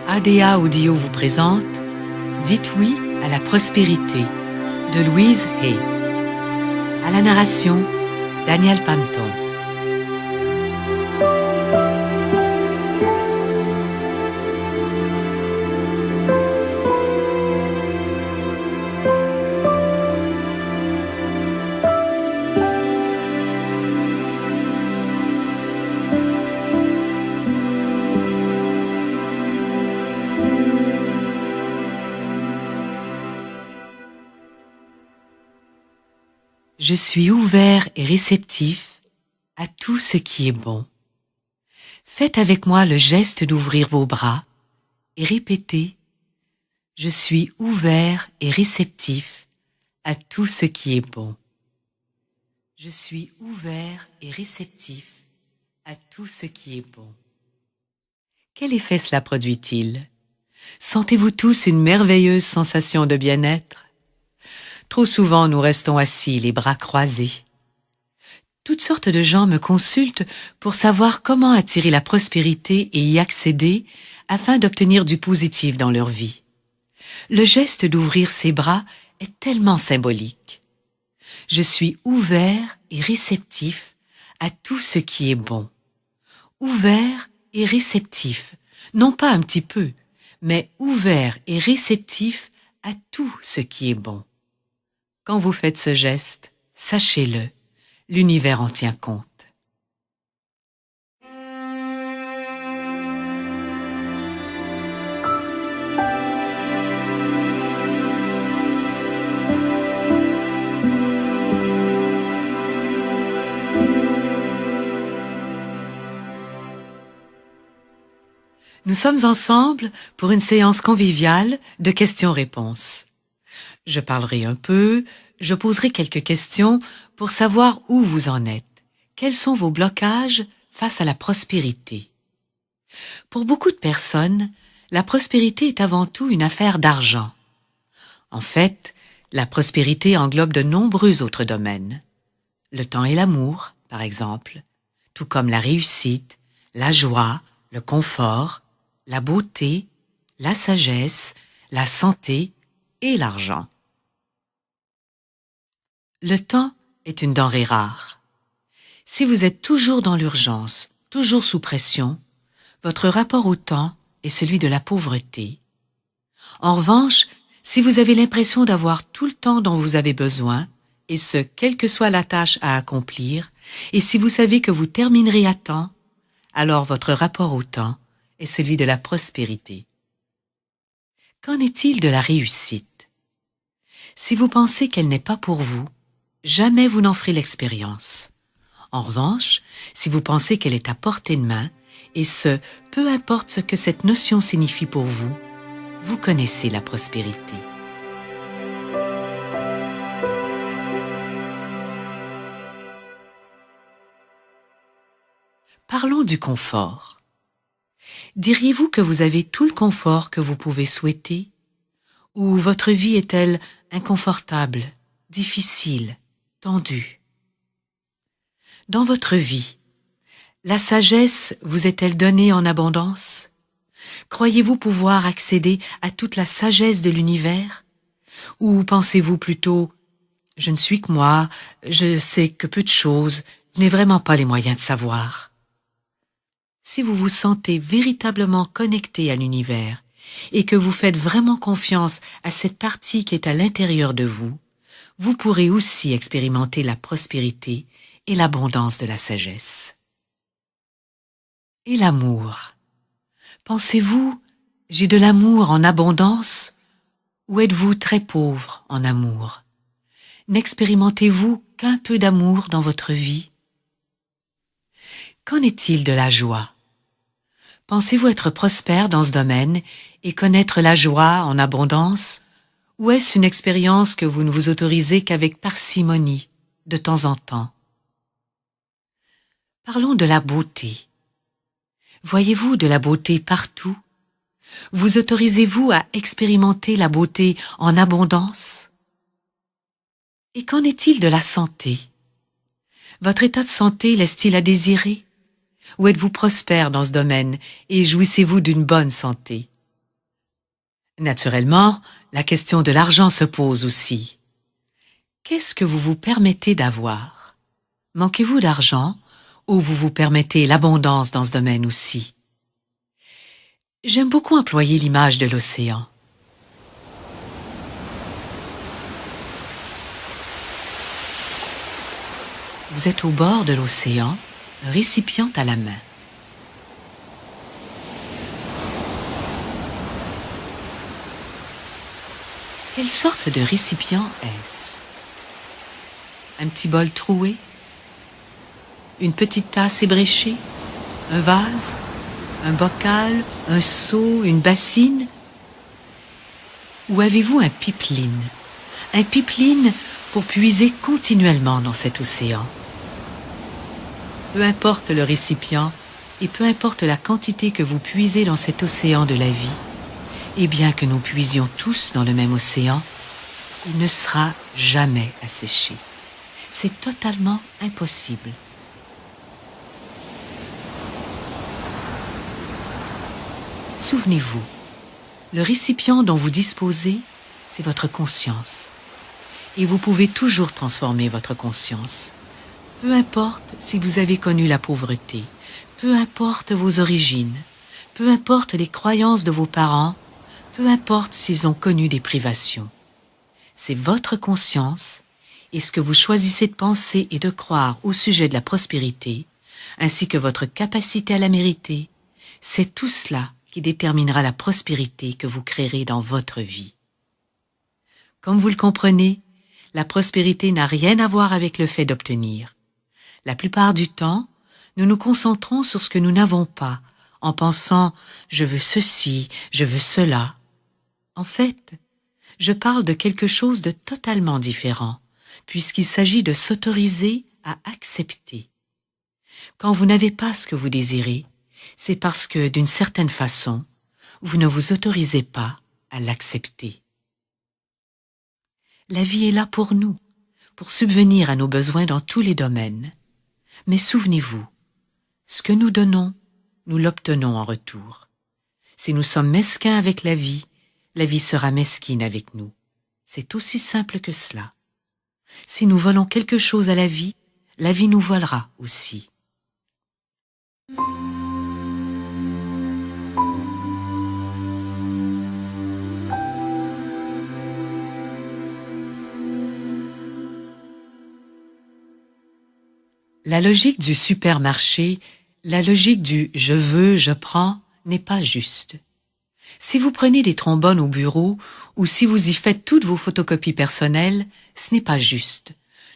ADA Audio vous présente Dites oui à la prospérité de Louise Hay. À la narration, Daniel Panton. Je suis ouvert et réceptif à tout ce qui est bon. Faites avec moi le geste d'ouvrir vos bras et répétez « Je suis ouvert et réceptif à tout ce qui est bon. Je suis ouvert et réceptif à tout ce qui est bon. » Quel effet cela produit-il? Sentez-vous tous une merveilleuse sensation de bien-être? Trop souvent, nous restons assis, les bras croisés. Toutes sortes de gens me consultent pour savoir comment attirer la prospérité et y accéder afin d'obtenir du positif dans leur vie. Le geste d'ouvrir ses bras est tellement symbolique. Je suis ouvert et réceptif à tout ce qui est bon. Ouvert et réceptif, non pas un petit peu, mais ouvert et réceptif à tout ce qui est bon. Quand vous faites ce geste, sachez-le, l'univers en tient compte. Nous sommes ensemble pour une séance conviviale de questions-réponses. Je parlerai un peu, je poserai quelques questions pour savoir où vous en êtes. Quels sont vos blocages face à la prospérité? Pour beaucoup de personnes, la prospérité est avant tout une affaire d'argent. En fait, la prospérité englobe de nombreux autres domaines. Le temps et l'amour, par exemple, tout comme la réussite, la joie, le confort, la beauté, la sagesse, la santé et l'argent. Le temps est une denrée rare. Si vous êtes toujours dans l'urgence, toujours sous pression, votre rapport au temps est celui de la pauvreté. En revanche, si vous avez l'impression d'avoir tout le temps dont vous avez besoin, et ce, quelle que soit la tâche à accomplir, et si vous savez que vous terminerez à temps, alors votre rapport au temps est celui de la prospérité. Qu'en est-il de la réussite? Si vous pensez qu'elle n'est pas pour vous, jamais vous n'en ferez l'expérience. En revanche, si vous pensez qu'elle est à portée de main, et ce, peu importe ce que cette notion signifie pour vous, vous connaissez la prospérité. Parlons du confort. Diriez-vous que vous avez tout le confort que vous pouvez souhaiter? Ou votre vie est-elle inconfortable, difficile, tendue? Dans votre vie, la sagesse vous est-elle donnée en abondance? Croyez-vous pouvoir accéder à toute la sagesse de l'univers? Ou pensez-vous plutôt « je ne suis que moi, je sais que peu de choses, je n'ai vraiment pas les moyens de savoir ». Si vous vous sentez véritablement connecté à l'univers et que vous faites vraiment confiance à cette partie qui est à l'intérieur de vous, vous pourrez aussi expérimenter la prospérité et l'abondance de la sagesse. Et l'amour? Pensez-vous, j'ai de l'amour en abondance, ou êtes-vous très pauvre en amour? N'expérimentez-vous qu'un peu d'amour dans votre vie? Qu'en est-il de la joie? Pensez-vous être prospère dans ce domaine et connaître la joie en abondance, ou est-ce une expérience que vous ne vous autorisez qu'avec parcimonie, de temps en temps? Parlons de la beauté. Voyez-vous de la beauté partout? Vous autorisez-vous à expérimenter la beauté en abondance? Et qu'en est-il de la santé? Votre état de santé laisse-t-il à désirer? Ou êtes-vous prospère dans ce domaine et jouissez-vous d'une bonne santé? Naturellement, la question de l'argent se pose aussi. Qu'est-ce que vous vous permettez d'avoir? Manquez-vous d'argent ou vous vous permettez l'abondance dans ce domaine aussi? J'aime beaucoup employer l'image de l'océan. Vous êtes au bord de l'océan, un récipient à la main. Quelle sorte de récipient est-ce? Un petit bol troué? Une petite tasse ébréchée? Un vase? Un bocal? Un seau? Une bassine? Ou avez-vous un pipeline? Un pipeline pour puiser continuellement dans cet océan. Peu importe le récipient et peu importe la quantité que vous puisez dans cet océan de la vie, et bien que nous puisions tous dans le même océan, il ne sera jamais asséché. C'est totalement impossible. Souvenez-vous, le récipient dont vous disposez, c'est votre conscience. Et vous pouvez toujours transformer votre conscience. Peu importe si vous avez connu la pauvreté, peu importe vos origines, peu importe les croyances de vos parents, peu importe s'ils ont connu des privations. C'est votre conscience et ce que vous choisissez de penser et de croire au sujet de la prospérité, ainsi que votre capacité à la mériter, c'est tout cela qui déterminera la prospérité que vous créerez dans votre vie. Comme vous le comprenez, la prospérité n'a rien à voir avec le fait d'obtenir. La plupart du temps, nous nous concentrons sur ce que nous n'avons pas, en pensant « je veux ceci, je veux cela ». En fait, je parle de quelque chose de totalement différent, puisqu'il s'agit de s'autoriser à accepter. Quand vous n'avez pas ce que vous désirez, c'est parce que, d'une certaine façon, vous ne vous autorisez pas à l'accepter. La vie est là pour nous, pour subvenir à nos besoins dans tous les domaines. Mais souvenez-vous, ce que nous donnons, nous l'obtenons en retour. Si nous sommes mesquins avec la vie sera mesquine avec nous. C'est aussi simple que cela. Si nous volons quelque chose à la vie nous volera aussi. La logique du supermarché, la logique du « je veux, je prends » n'est pas juste. Si vous prenez des trombones au bureau ou si vous y faites toutes vos photocopies personnelles, ce n'est pas juste,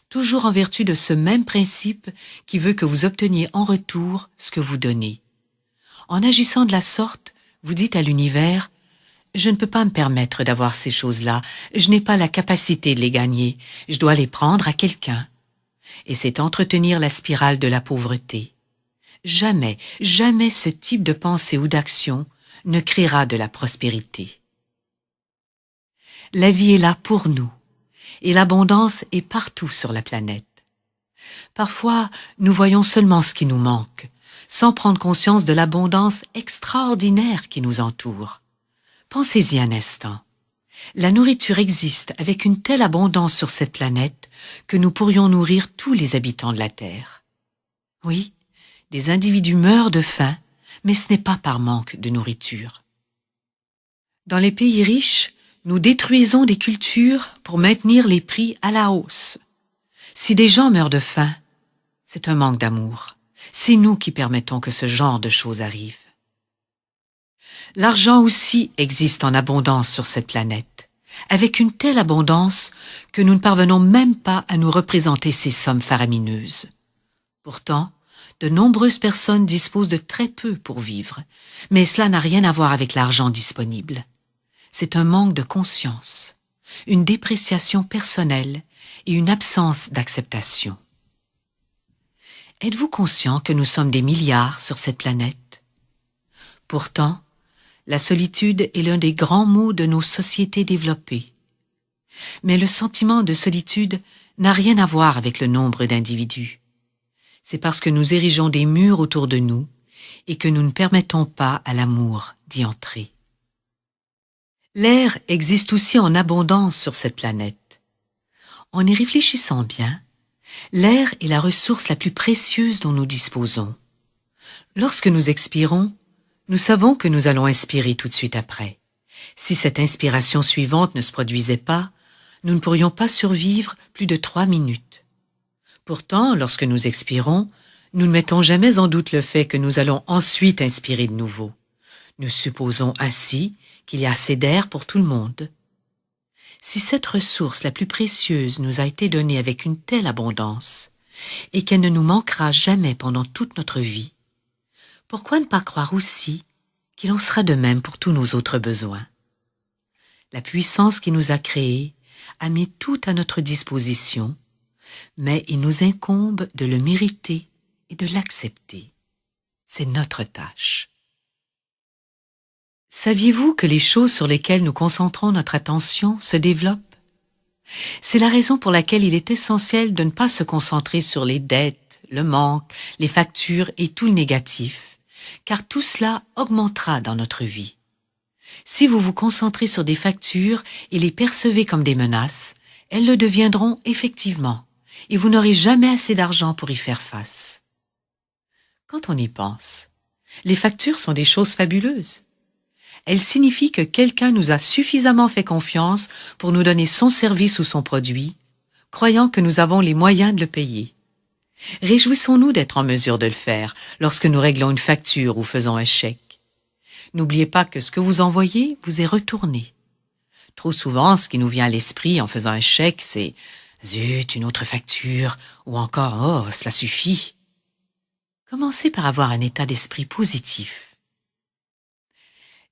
toujours en vertu de ce même principe qui veut que vous obteniez en retour ce que vous donnez. En agissant de la sorte, vous dites à l'univers « Je ne peux pas me permettre d'avoir ces choses-là, je n'ai pas la capacité de les gagner, je dois les prendre à quelqu'un. » Et c'est entretenir la spirale de la pauvreté. Jamais, jamais ce type de pensée ou d'action ne créera de la prospérité. La vie est là pour nous, et l'abondance est partout sur la planète. Parfois, nous voyons seulement ce qui nous manque, sans prendre conscience de l'abondance extraordinaire qui nous entoure. Pensez-y un instant. La nourriture existe avec une telle abondance sur cette planète que nous pourrions nourrir tous les habitants de la Terre. Oui, des individus meurent de faim, mais ce n'est pas par manque de nourriture. Dans les pays riches, nous détruisons des cultures pour maintenir les prix à la hausse. Si des gens meurent de faim, c'est un manque d'amour. C'est nous qui permettons que ce genre de choses arrivent. L'argent aussi existe en abondance sur cette planète, avec une telle abondance que nous ne parvenons même pas à nous représenter ces sommes faramineuses. Pourtant, de nombreuses personnes disposent de très peu pour vivre, mais cela n'a rien à voir avec l'argent disponible. C'est un manque de conscience, une dépréciation personnelle et une absence d'acceptation. Êtes-vous conscient que nous sommes des milliards sur cette planète? Pourtant, la solitude est l'un des grands maux de nos sociétés développées. Mais le sentiment de solitude n'a rien à voir avec le nombre d'individus. C'est parce que nous érigeons des murs autour de nous et que nous ne permettons pas à l'amour d'y entrer. L'air existe aussi en abondance sur cette planète. En y réfléchissant bien, l'air est la ressource la plus précieuse dont nous disposons. Lorsque nous expirons, nous savons que nous allons inspirer tout de suite après. Si cette inspiration suivante ne se produisait pas, nous ne pourrions pas survivre plus de 3 minutes. Pourtant, lorsque nous expirons, nous ne mettons jamais en doute le fait que nous allons ensuite inspirer de nouveau. Nous supposons ainsi qu'il y a assez d'air pour tout le monde. Si cette ressource la plus précieuse nous a été donnée avec une telle abondance, et qu'elle ne nous manquera jamais pendant toute notre vie, pourquoi ne pas croire aussi qu'il en sera de même pour tous nos autres besoins? La puissance qui nous a créés a mis tout à notre disposition, mais il nous incombe de le mériter et de l'accepter. C'est notre tâche. Saviez-vous que les choses sur lesquelles nous concentrons notre attention se développent? C'est la raison pour laquelle il est essentiel de ne pas se concentrer sur les dettes, le manque, les factures et tout le négatif, car tout cela augmentera dans notre vie. Si vous vous concentrez sur des factures et les percevez comme des menaces, elles le deviendront effectivement, et vous n'aurez jamais assez d'argent pour y faire face. Quand on y pense, les factures sont des choses fabuleuses. Elles signifient que quelqu'un nous a suffisamment fait confiance pour nous donner son service ou son produit, croyant que nous avons les moyens de le payer. Réjouissons-nous d'être en mesure de le faire lorsque nous réglons une facture ou faisons un chèque. N'oubliez pas que ce que vous envoyez vous est retourné. Trop souvent, ce qui nous vient à l'esprit en faisant un chèque, c'est « Zut, une autre facture » ou encore « Oh, cela suffit ». Commencez par avoir un état d'esprit positif.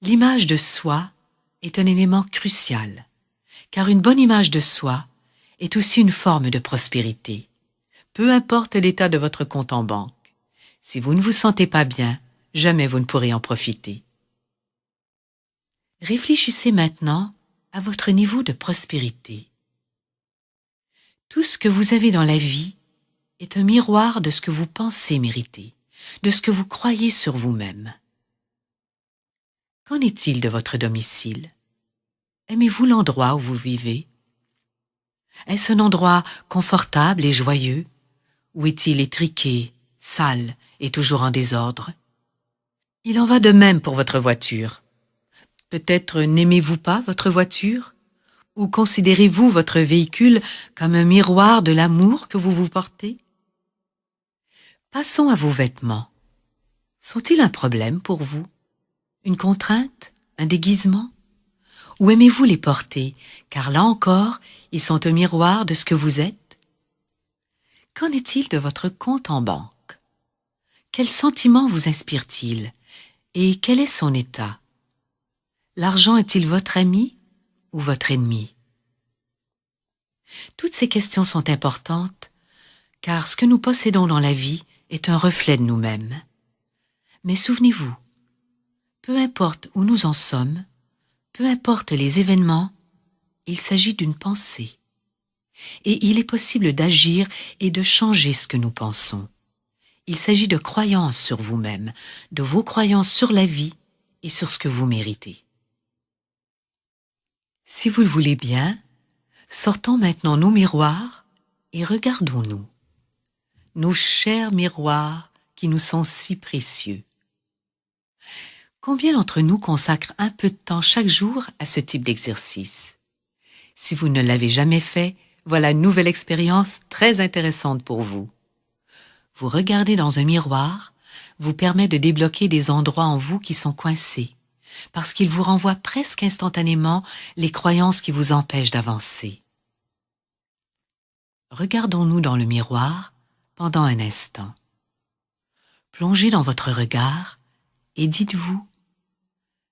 L'image de soi est un élément crucial, car une bonne image de soi est aussi une forme de prospérité. Peu importe l'état de votre compte en banque, si vous ne vous sentez pas bien, jamais vous ne pourrez en profiter. Réfléchissez maintenant à votre niveau de prospérité. Tout ce que vous avez dans la vie est un miroir de ce que vous pensez mériter, de ce que vous croyez sur vous-même. Qu'en est-il de votre domicile? Aimez-vous l'endroit où vous vivez? Est-ce un endroit confortable et joyeux? Ou est-il étriqué, sale et toujours en désordre? Il en va de même pour votre voiture. Peut-être n'aimez-vous pas votre voiture? Ou considérez-vous votre véhicule comme un miroir de l'amour que vous vous portez? Passons à vos vêtements. Sont-ils un problème pour vous? Une contrainte? Un déguisement? Ou aimez-vous les porter, car là encore, ils sont un miroir de ce que vous êtes? Qu'en est-il de votre compte en banque? Quel sentiment vous inspire-t-il? Et quel est son état? L'argent est-il votre ami ou votre ennemi? Toutes ces questions sont importantes, car ce que nous possédons dans la vie est un reflet de nous-mêmes. Mais souvenez-vous, peu importe où nous en sommes, peu importe les événements, il s'agit d'une pensée. Et il est possible d'agir et de changer ce que nous pensons. Il s'agit de croyances sur vous-même, de vos croyances sur la vie et sur ce que vous méritez. Si vous le voulez bien, sortons maintenant nos miroirs et regardons-nous. Nos chers miroirs qui nous sont si précieux. Combien d'entre nous consacrent un peu de temps chaque jour à ce type d'exercice? Si vous ne l'avez jamais fait, voilà une nouvelle expérience très intéressante pour vous. Vous regardez dans un miroir vous permet de débloquer des endroits en vous qui sont coincés, parce qu'il vous renvoie presque instantanément les croyances qui vous empêchent d'avancer. Regardons-nous dans le miroir pendant un instant. Plongez dans votre regard et dites-vous: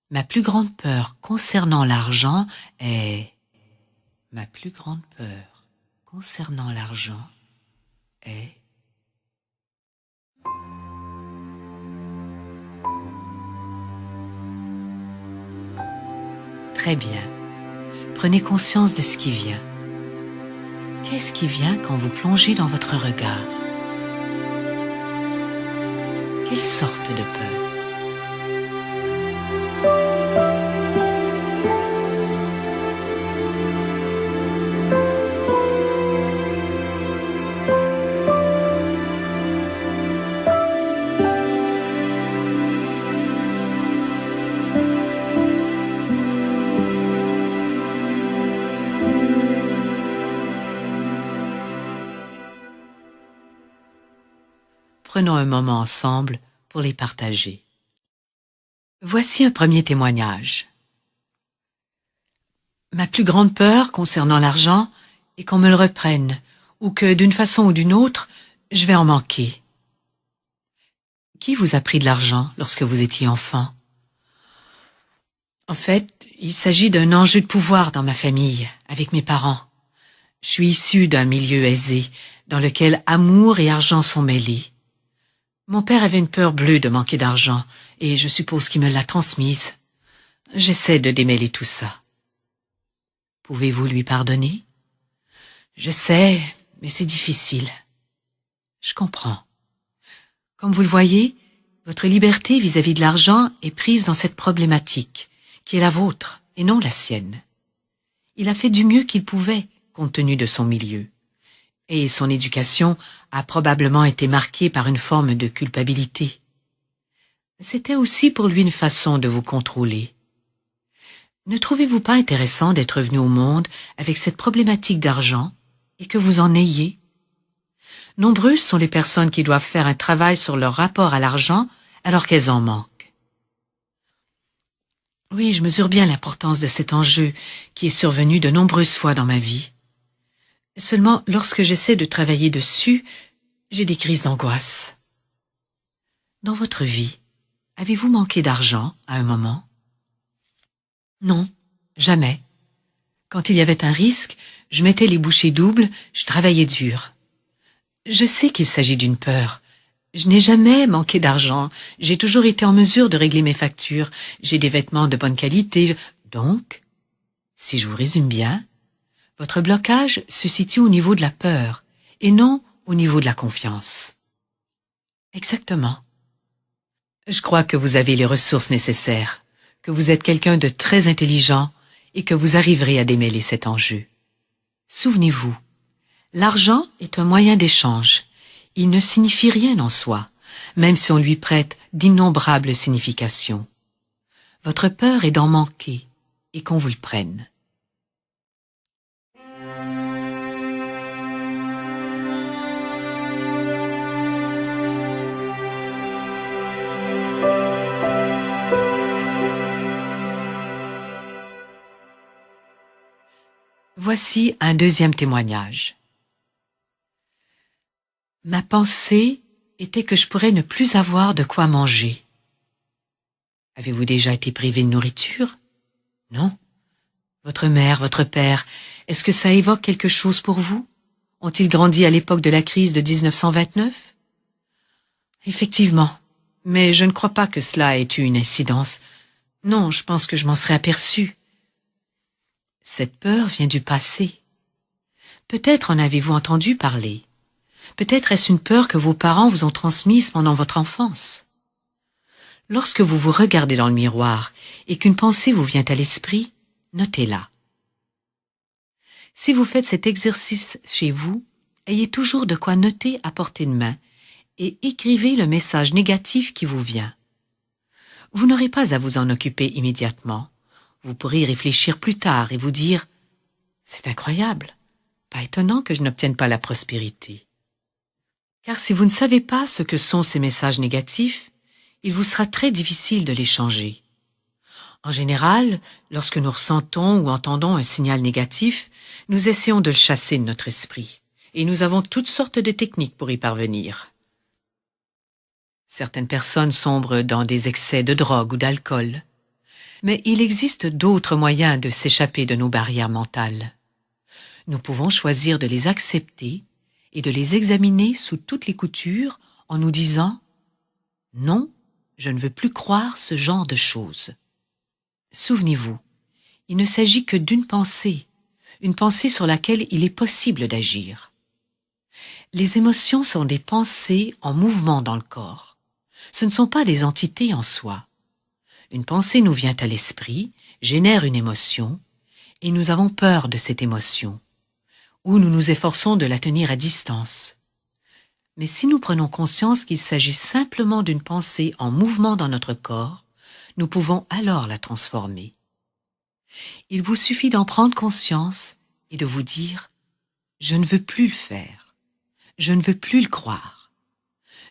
ma plus grande peur concernant l'argent est... Ma plus grande peur concernant l'argent est... Très bien. Prenez conscience de ce qui vient. Qu'est-ce qui vient quand vous plongez dans votre regard? Quelle sorte de peur? Prenons un moment ensemble pour les partager. Voici un premier témoignage. Ma plus grande peur concernant l'argent est qu'on me le reprenne ou que d'une façon ou d'une autre, je vais en manquer. Qui vous a pris de l'argent lorsque vous étiez enfant? En fait, il s'agit d'un enjeu de pouvoir dans ma famille, avec mes parents. Je suis issue d'un milieu aisé, dans lequel amour et argent sont mêlés. Mon père avait une peur bleue de manquer d'argent, et je suppose qu'il me l'a transmise. J'essaie de démêler tout ça. Pouvez-vous lui pardonner? Je sais, mais c'est difficile. Je comprends. Comme vous le voyez, votre liberté vis-à-vis de l'argent est prise dans cette problématique, qui est la vôtre et non la sienne. Il a fait du mieux qu'il pouvait, compte tenu de son milieu. Et son éducation a probablement été marquée par une forme de culpabilité. C'était aussi pour lui une façon de vous contrôler. Ne trouvez-vous pas intéressant d'être venu au monde avec cette problématique d'argent et que vous en ayez? Nombreuses sont les personnes qui doivent faire un travail sur leur rapport à l'argent alors qu'elles en manquent. Oui, je mesure bien l'importance de cet enjeu qui est survenu de nombreuses fois dans ma vie. Seulement, lorsque j'essaie de travailler dessus, j'ai des crises d'angoisse. Dans votre vie, avez-vous manqué d'argent à un moment? Non, jamais. Quand il y avait un risque, je mettais les bouchées doubles, je travaillais dur. Je sais qu'il s'agit d'une peur. Je n'ai jamais manqué d'argent. J'ai toujours été en mesure de régler mes factures. J'ai des vêtements de bonne qualité. Donc, si je vous résume bien, votre blocage se situe au niveau de la peur et non au niveau de la confiance. Exactement. Je crois que vous avez les ressources nécessaires, que vous êtes quelqu'un de très intelligent et que vous arriverez à démêler cet enjeu. Souvenez-vous, l'argent est un moyen d'échange. Il ne signifie rien en soi, même si on lui prête d'innombrables significations. Votre peur est d'en manquer et qu'on vous le prenne. Voici un deuxième témoignage. Ma pensée était que je pourrais ne plus avoir de quoi manger. Avez-vous déjà été privé de nourriture? Non. Votre mère, votre père, est-ce que ça évoque quelque chose pour vous? Ont-ils grandi à l'époque de la crise de 1929? Effectivement, mais je ne crois pas que cela ait eu une incidence. Non, je pense que je m'en serais aperçue. Cette peur vient du passé. Peut-être en avez-vous entendu parler. Peut-être est-ce une peur que vos parents vous ont transmise pendant votre enfance. Lorsque vous vous regardez dans le miroir et qu'une pensée vous vient à l'esprit, notez-la. Si vous faites cet exercice chez vous, ayez toujours de quoi noter à portée de main et écrivez le message négatif qui vous vient. Vous n'aurez pas à vous en occuper immédiatement. Vous pourrez y réfléchir plus tard et vous dire « C'est incroyable, pas étonnant que je n'obtienne pas la prospérité. » Car si vous ne savez pas ce que sont ces messages négatifs, il vous sera très difficile de les changer. En général, lorsque nous ressentons ou entendons un signal négatif, nous essayons de le chasser de notre esprit, et nous avons toutes sortes de techniques pour y parvenir. Certaines personnes sombrent dans des excès de drogue ou d'alcool. Mais il existe d'autres moyens de s'échapper de nos barrières mentales. Nous pouvons choisir de les accepter et de les examiner sous toutes les coutures en nous disant « Non, je ne veux plus croire ce genre de choses ». Souvenez-vous, il ne s'agit que d'une pensée, une pensée sur laquelle il est possible d'agir. Les émotions sont des pensées en mouvement dans le corps. Ce ne sont pas des entités en soi. Une pensée nous vient à l'esprit, génère une émotion, et nous avons peur de cette émotion, ou nous nous efforçons de la tenir à distance. Mais si nous prenons conscience qu'il s'agit simplement d'une pensée en mouvement dans notre corps, nous pouvons alors la transformer. Il vous suffit d'en prendre conscience et de vous dire « Je ne veux plus le faire. Je ne veux plus le croire.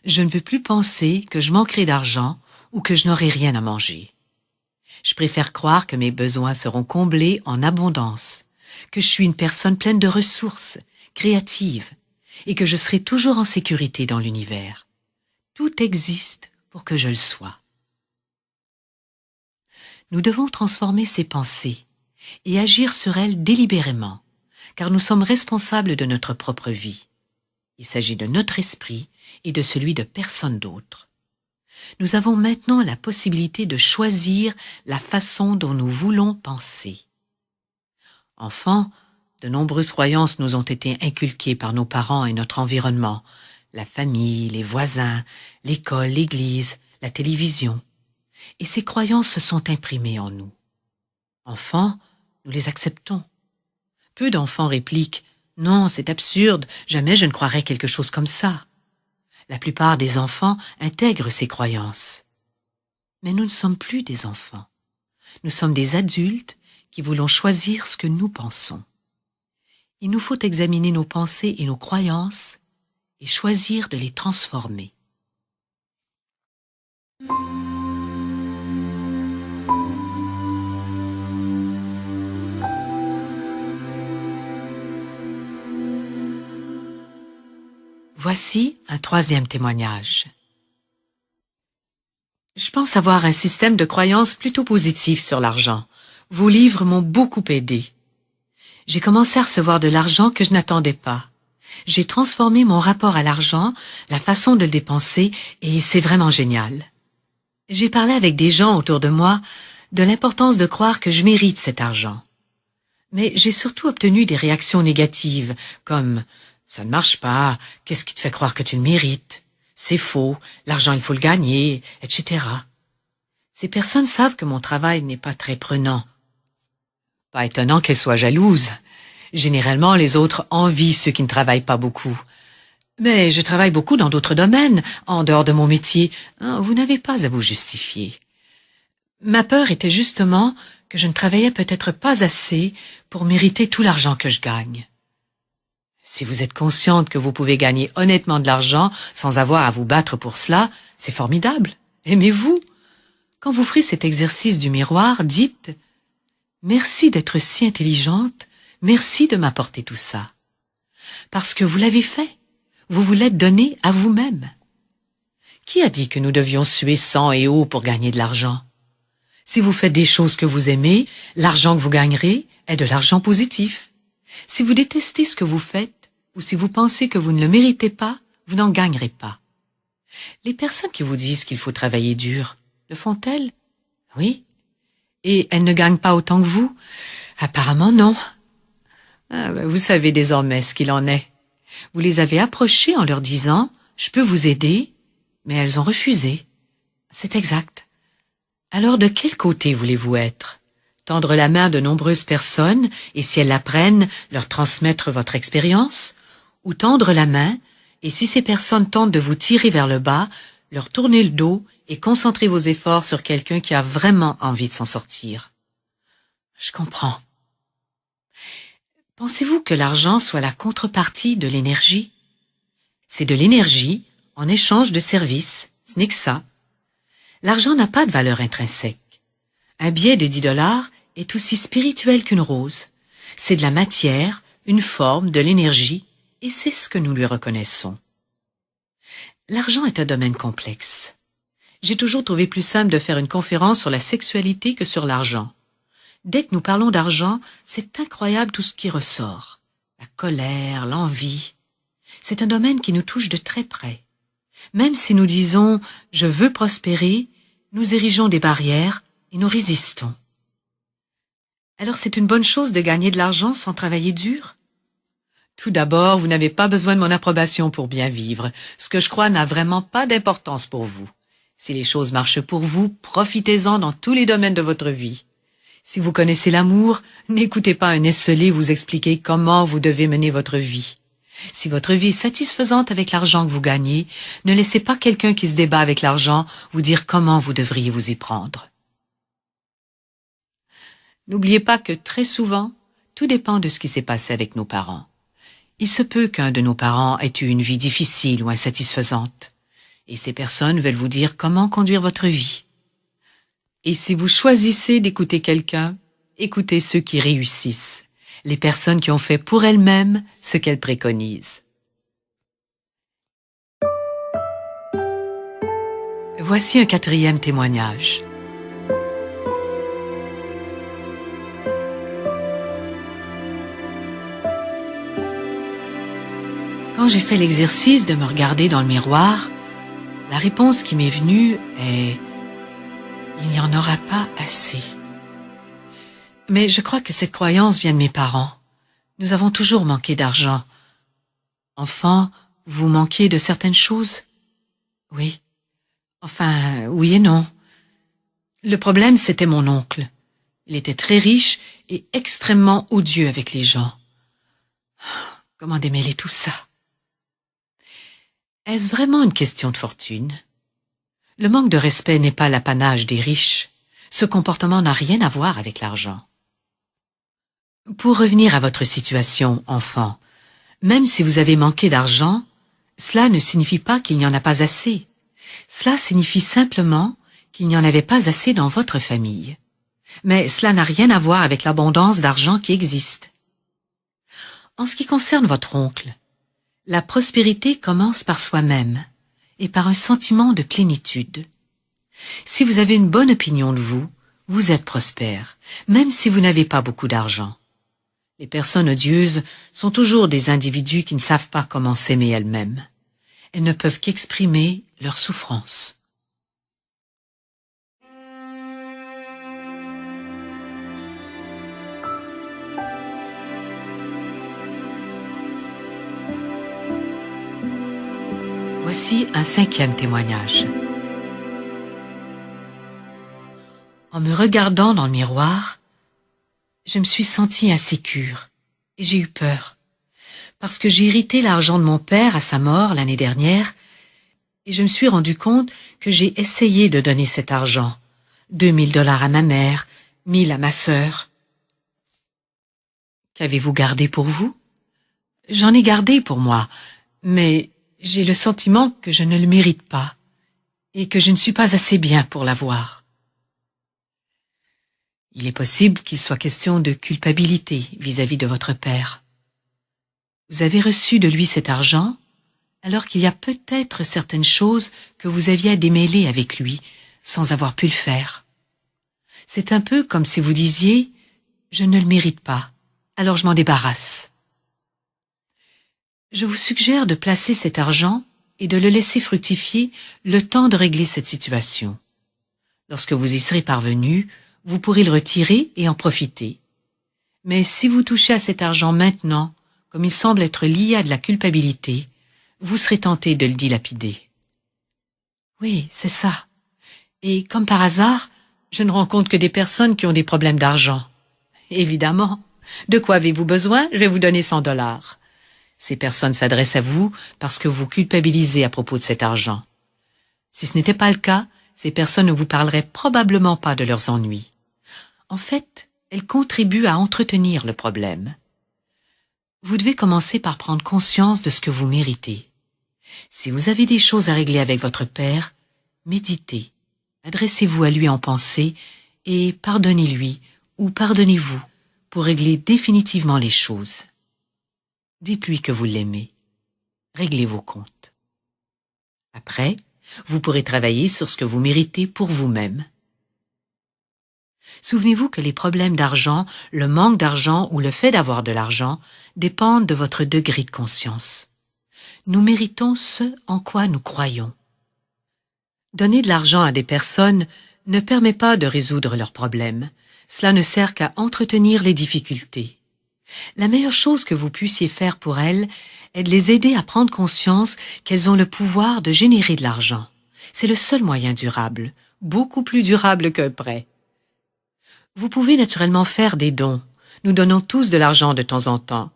Je ne veux plus penser que je manquerai d'argent ou que je n'aurai rien à manger. Je préfère croire que mes besoins seront comblés en abondance, que je suis une personne pleine de ressources, créative, et que je serai toujours en sécurité dans l'univers. Tout existe pour que je le sois. » Nous devons transformer ces pensées et agir sur elles délibérément, car nous sommes responsables de notre propre vie. Il s'agit de notre esprit et de celui de personne d'autre. Nous avons maintenant la possibilité de choisir la façon dont nous voulons penser. Enfants, de nombreuses croyances nous ont été inculquées par nos parents et notre environnement, la famille, les voisins, l'école, l'église, la télévision. Et ces croyances se sont imprimées en nous. Enfants, nous les acceptons. Peu d'enfants répliquent « Non, c'est absurde, jamais je ne croirais quelque chose comme ça ». La plupart des enfants intègrent ces croyances. Mais nous ne sommes plus des enfants. Nous sommes des adultes qui voulons choisir ce que nous pensons. Il nous faut examiner nos pensées et nos croyances et choisir de les transformer. Voici un troisième témoignage. Je pense avoir un système de croyances plutôt positif sur l'argent. Vos livres m'ont beaucoup aidé. J'ai commencé à recevoir de l'argent que je n'attendais pas. J'ai transformé mon rapport à l'argent, la façon de le dépenser, et c'est vraiment génial. J'ai parlé avec des gens autour de moi de l'importance de croire que je mérite cet argent. Mais j'ai surtout obtenu des réactions négatives, comme « ça ne marche pas, qu'est-ce qui te fait croire que tu le mérites? C'est faux, l'argent il faut le gagner, etc. » Ces personnes savent que mon travail n'est pas très prenant. Pas étonnant qu'elles soient jalouses. Généralement, les autres envient ceux qui ne travaillent pas beaucoup. Mais je travaille beaucoup dans d'autres domaines, en dehors de mon métier. Vous n'avez pas à vous justifier. Ma peur était justement que je ne travaillais peut-être pas assez pour mériter tout l'argent que je gagne. Si vous êtes consciente que vous pouvez gagner honnêtement de l'argent sans avoir à vous battre pour cela, c'est formidable. Aimez-vous. Quand vous ferez cet exercice du miroir, dites « Merci d'être si intelligente, merci de m'apporter tout ça. » Parce que vous l'avez fait, vous vous l'êtes donné à vous-même. Qui a dit que nous devions suer sang et eau pour gagner de l'argent? Si vous faites des choses que vous aimez, l'argent que vous gagnerez est de l'argent positif. Si vous détestez ce que vous faites, ou si vous pensez que vous ne le méritez pas, vous n'en gagnerez pas. Les personnes qui vous disent qu'il faut travailler dur, le font-elles? Oui. Et elles ne gagnent pas autant que vous? Apparemment non. Vous savez désormais ce qu'il en est. Vous les avez approchées en leur disant « Je peux vous aider », mais elles ont refusé. C'est exact. Alors de quel côté voulez-vous être? Tendre la main de nombreuses personnes et si elles la prennent, leur transmettre votre expérience? Ou tendre la main et si ces personnes tentent de vous tirer vers le bas, leur tourner le dos et concentrer vos efforts sur quelqu'un qui a vraiment envie de s'en sortir? Je comprends. Pensez-vous que l'argent soit la contrepartie de l'énergie? C'est de l'énergie en échange de services, ce n'est que ça. L'argent n'a pas de valeur intrinsèque. Un billet de 10 $ est aussi spirituel qu'une rose. C'est de la matière, une forme, de l'énergie, et c'est ce que nous lui reconnaissons. L'argent est un domaine complexe. J'ai toujours trouvé plus simple de faire une conférence sur la sexualité que sur l'argent. Dès que nous parlons d'argent, c'est incroyable tout ce qui ressort. La colère, l'envie. C'est un domaine qui nous touche de très près. Même si nous disons « je veux prospérer », nous érigeons des barrières et nous résistons. Alors c'est une bonne chose de gagner de l'argent sans travailler dur? Tout d'abord, vous n'avez pas besoin de mon approbation pour bien vivre. Ce que je crois n'a vraiment pas d'importance pour vous. Si les choses marchent pour vous, profitez-en dans tous les domaines de votre vie. Si vous connaissez l'amour, n'écoutez pas un esseulé vous expliquer comment vous devez mener votre vie. Si votre vie est satisfaisante avec l'argent que vous gagnez, ne laissez pas quelqu'un qui se débat avec l'argent vous dire comment vous devriez vous y prendre. N'oubliez pas que très souvent, tout dépend de ce qui s'est passé avec nos parents. Il se peut qu'un de nos parents ait eu une vie difficile ou insatisfaisante, et ces personnes veulent vous dire comment conduire votre vie. Et si vous choisissez d'écouter quelqu'un, écoutez ceux qui réussissent, les personnes qui ont fait pour elles-mêmes ce qu'elles préconisent. Voici un 4e témoignage. Quand j'ai fait l'exercice de me regarder dans le miroir, la réponse qui m'est venue est « Il n'y en aura pas assez ». Mais je crois que cette croyance vient de mes parents. Nous avons toujours manqué d'argent. Enfant, vous manquiez de certaines choses? Oui. Enfin, oui et non. Le problème, c'était mon oncle. Il était très riche et extrêmement odieux avec les gens. Comment démêler tout ça? Est-ce vraiment une question de fortune? Le manque de respect n'est pas l'apanage des riches. Ce comportement n'a rien à voir avec l'argent. Pour revenir à votre situation, enfant, même si vous avez manqué d'argent, cela ne signifie pas qu'il n'y en a pas assez. Cela signifie simplement qu'il n'y en avait pas assez dans votre famille. Mais cela n'a rien à voir avec l'abondance d'argent qui existe. En ce qui concerne votre oncle, la prospérité commence par soi-même et par un sentiment de plénitude. Si vous avez une bonne opinion de vous, vous êtes prospère, même si vous n'avez pas beaucoup d'argent. Les personnes odieuses sont toujours des individus qui ne savent pas comment s'aimer elles-mêmes. Elles ne peuvent qu'exprimer leur souffrance. Voici un 5e témoignage. En me regardant dans le miroir, je me suis sentie insécure et j'ai eu peur, parce que j'ai hérité l'argent de mon père à sa mort l'année dernière et je me suis rendu compte que j'ai essayé de donner cet argent, 2000 $ à ma mère, 1000 à ma sœur. Qu'avez-vous gardé pour vous? J'en ai gardé pour moi, mais j'ai le sentiment que je ne le mérite pas et que je ne suis pas assez bien pour l'avoir. Il est possible qu'il soit question de culpabilité vis-à-vis de votre père. Vous avez reçu de lui cet argent, alors qu'il y a peut-être certaines choses que vous aviez à démêler avec lui sans avoir pu le faire. C'est un peu comme si vous disiez « Je ne le mérite pas, alors je m'en débarrasse ». Je vous suggère de placer cet argent et de le laisser fructifier le temps de régler cette situation. Lorsque vous y serez parvenu, vous pourrez le retirer et en profiter. Mais si vous touchez à cet argent maintenant, comme il semble être lié à de la culpabilité, vous serez tenté de le dilapider. Oui, c'est ça. Et comme par hasard, je ne rencontre que des personnes qui ont des problèmes d'argent. Évidemment. De quoi avez-vous besoin? Je vais vous donner 100 $. Ces personnes s'adressent à vous parce que vous culpabilisez à propos de cet argent. Si ce n'était pas le cas, ces personnes ne vous parleraient probablement pas de leurs ennuis. En fait, elles contribuent à entretenir le problème. Vous devez commencer par prendre conscience de ce que vous méritez. Si vous avez des choses à régler avec votre père, méditez, adressez-vous à lui en pensée et pardonnez-lui ou pardonnez-vous pour régler définitivement les choses. Dites-lui que vous l'aimez. Réglez vos comptes. Après, vous pourrez travailler sur ce que vous méritez pour vous-même. Souvenez-vous que les problèmes d'argent, le manque d'argent ou le fait d'avoir de l'argent dépendent de votre degré de conscience. Nous méritons ce en quoi nous croyons. Donner de l'argent à des personnes ne permet pas de résoudre leurs problèmes. Cela ne sert qu'à entretenir les difficultés. La meilleure chose que vous puissiez faire pour elles est de les aider à prendre conscience qu'elles ont le pouvoir de générer de l'argent. C'est le seul moyen durable, beaucoup plus durable qu'un prêt. Vous pouvez naturellement faire des dons. Nous donnons tous de l'argent de temps en temps.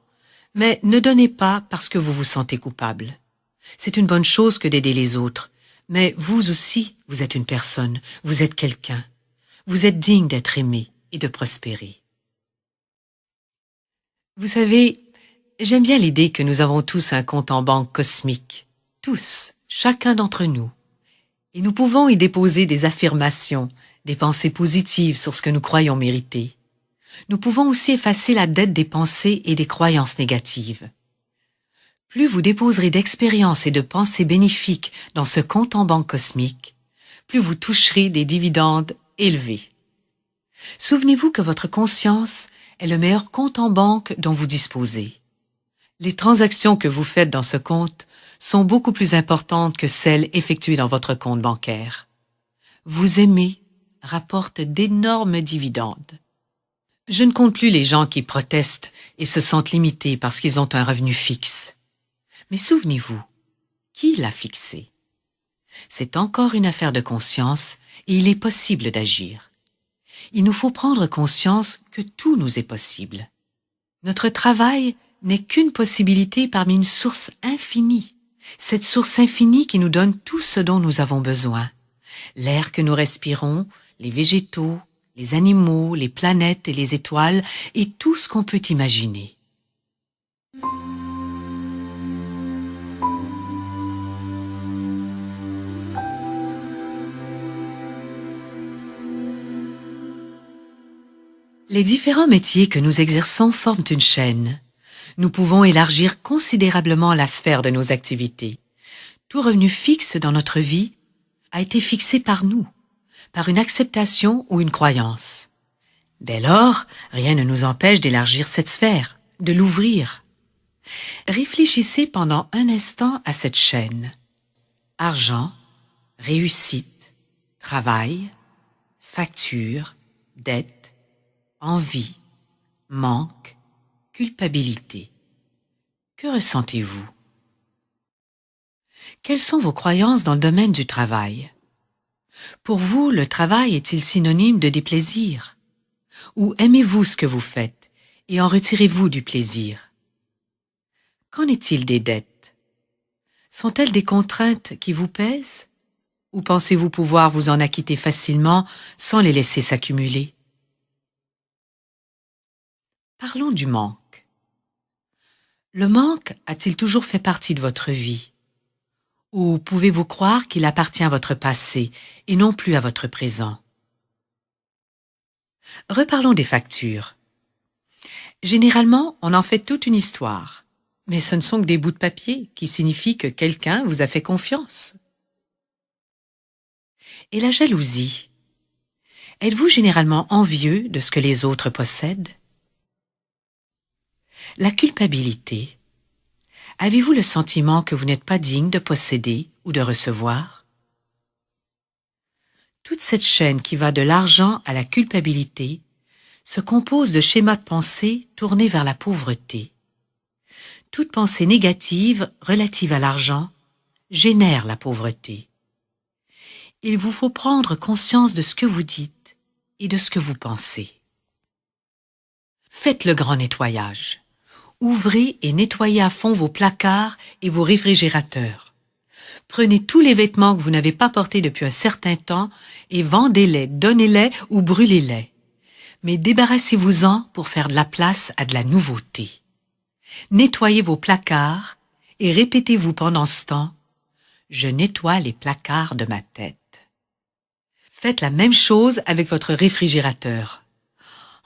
Mais ne donnez pas parce que vous vous sentez coupable. C'est une bonne chose que d'aider les autres. Mais vous aussi, vous êtes une personne, vous êtes quelqu'un. Vous êtes digne d'être aimé et de prospérer. Vous savez, j'aime bien l'idée que nous avons tous un compte en banque cosmique. Tous, chacun d'entre nous. Et nous pouvons y déposer des affirmations, des pensées positives sur ce que nous croyons mériter. Nous pouvons aussi effacer la dette des pensées et des croyances négatives. Plus vous déposerez d'expériences et de pensées bénéfiques dans ce compte en banque cosmique, plus vous toucherez des dividendes élevés. Souvenez-vous que votre conscience est le meilleur compte en banque dont vous disposez. Les transactions que vous faites dans ce compte sont beaucoup plus importantes que celles effectuées dans votre compte bancaire. Vous aimer rapporte d'énormes dividendes. Je ne compte plus les gens qui protestent et se sentent limités parce qu'ils ont un revenu fixe. Mais souvenez-vous, qui l'a fixé? C'est encore une affaire de conscience et il est possible d'agir. Il nous faut prendre conscience que tout nous est possible. Notre travail n'est qu'une possibilité parmi une source infinie. Cette source infinie qui nous donne tout ce dont nous avons besoin. L'air que nous respirons, les végétaux, les animaux, les planètes et les étoiles, et tout ce qu'on peut imaginer. Les différents métiers que nous exerçons forment une chaîne. Nous pouvons élargir considérablement la sphère de nos activités. Tout revenu fixe dans notre vie a été fixé par nous, par une acceptation ou une croyance. Dès lors, rien ne nous empêche d'élargir cette sphère, de l'ouvrir. Réfléchissez pendant un instant à cette chaîne. Argent, réussite, travail, facture, dette, envie, manque, culpabilité. Que ressentez-vous? Quelles sont vos croyances dans le domaine du travail? Pour vous, le travail est-il synonyme de déplaisir? Ou aimez-vous ce que vous faites et en retirez-vous du plaisir? Qu'en est-il des dettes? Sont-elles des contraintes qui vous pèsent? Ou pensez-vous pouvoir vous en acquitter facilement sans les laisser s'accumuler? Parlons du manque. Le manque a-t-il toujours fait partie de votre vie? Ou pouvez-vous croire qu'il appartient à votre passé et non plus à votre présent? Reparlons des factures. Généralement, on en fait toute une histoire, mais ce ne sont que des bouts de papier qui signifient que quelqu'un vous a fait confiance. Et la jalousie? Êtes-vous généralement envieux de ce que les autres possèdent? La culpabilité? Avez-vous le sentiment que vous n'êtes pas digne de posséder ou de recevoir? Toute cette chaîne qui va de l'argent à la culpabilité se compose de schémas de pensée tournés vers la pauvreté. Toute pensée négative relative à l'argent génère la pauvreté. Il vous faut prendre conscience de ce que vous dites et de ce que vous pensez. Faites le grand nettoyage. Ouvrez et nettoyez à fond vos placards et vos réfrigérateurs. Prenez tous les vêtements que vous n'avez pas portés depuis un certain temps et vendez-les, donnez-les ou brûlez-les. Mais débarrassez-vous-en pour faire de la place à de la nouveauté. Nettoyez vos placards et répétez-vous pendant ce temps « Je nettoie les placards de ma tête ». Faites la même chose avec votre réfrigérateur.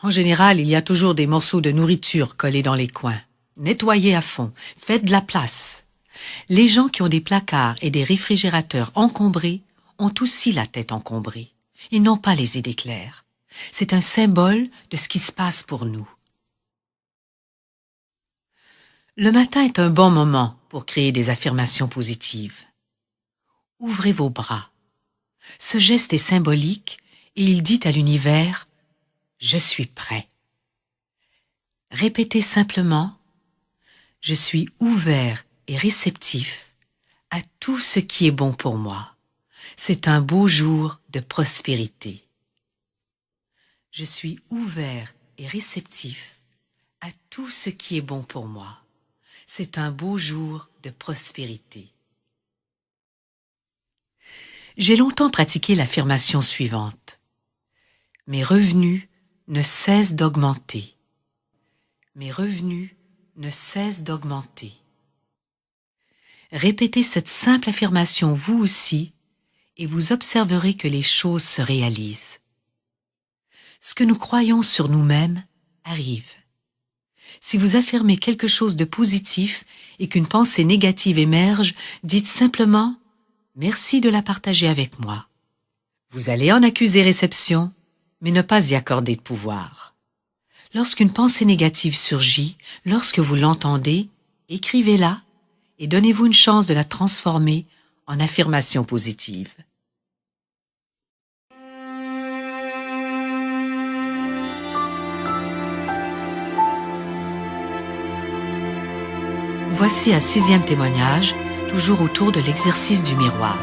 En général, il y a toujours des morceaux de nourriture collés dans les coins. Nettoyez à fond, faites de la place. Les gens qui ont des placards et des réfrigérateurs encombrés ont aussi la tête encombrée. Ils n'ont pas les idées claires. C'est un symbole de ce qui se passe pour nous. Le matin est un bon moment pour créer des affirmations positives. Ouvrez vos bras. Ce geste est symbolique et il dit à l'univers « Je suis prêt ». Répétez simplement « Je suis ouvert et réceptif à tout ce qui est bon pour moi. C'est un beau jour de prospérité. Je suis ouvert et réceptif à tout ce qui est bon pour moi. C'est un beau jour de prospérité. J'ai longtemps pratiqué l'affirmation suivante. Mes revenus ne cessent d'augmenter. Mes revenus ne cessent d'augmenter. Répétez cette simple affirmation vous aussi et vous observerez que les choses se réalisent. Ce que nous croyons sur nous-mêmes arrive. Si vous affirmez quelque chose de positif et qu'une pensée négative émerge, dites simplement « Merci de la partager avec moi ». Vous allez en accuser réception, mais ne pas y accorder de pouvoir. Lorsqu'une pensée négative surgit, lorsque vous l'entendez, écrivez-la et donnez-vous une chance de la transformer en affirmation positive. Voici un 6e témoignage, toujours autour de l'exercice du miroir.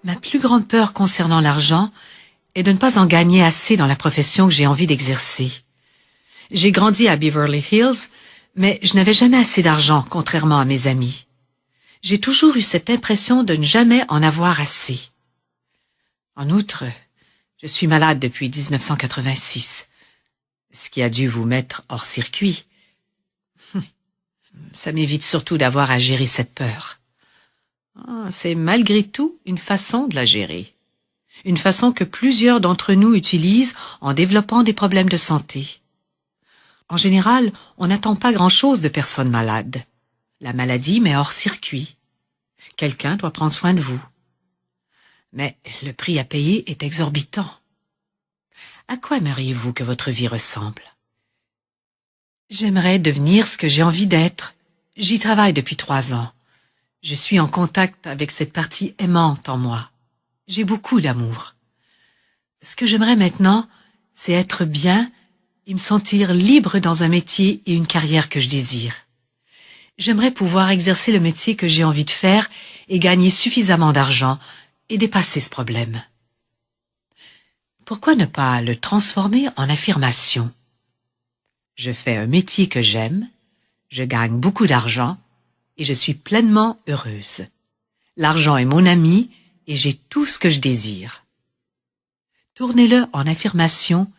Ma plus grande peur concernant l'argent est de ne pas en gagner assez dans la profession que j'ai envie d'exercer. J'ai grandi à Beverly Hills, mais je n'avais jamais assez d'argent, contrairement à mes amis. J'ai toujours eu cette impression de ne jamais en avoir assez. En outre, je suis malade depuis 1986, ce qui a dû vous mettre hors circuit. Ça m'évite surtout d'avoir à gérer cette peur. C'est malgré tout une façon de la gérer. Une façon que plusieurs d'entre nous utilisent en développant des problèmes de santé. En général, on n'attend pas grand-chose de personnes malades. La maladie met hors circuit. Quelqu'un doit prendre soin de vous. Mais le prix à payer est exorbitant. À quoi aimeriez-vous que votre vie ressemble? J'aimerais devenir ce que j'ai envie d'être. J'y travaille depuis 3 ans. Je suis en contact avec cette partie aimante en moi. J'ai beaucoup d'amour. Ce que j'aimerais maintenant, c'est être bien et me sentir libre dans un métier et une carrière que je désire. J'aimerais pouvoir exercer le métier que j'ai envie de faire et gagner suffisamment d'argent et dépasser ce problème. Pourquoi ne pas le transformer en affirmation? Je fais un métier que j'aime, je gagne beaucoup d'argent et je suis pleinement heureuse. L'argent est mon ami et j'ai tout ce que je désire. Tournez-le en affirmation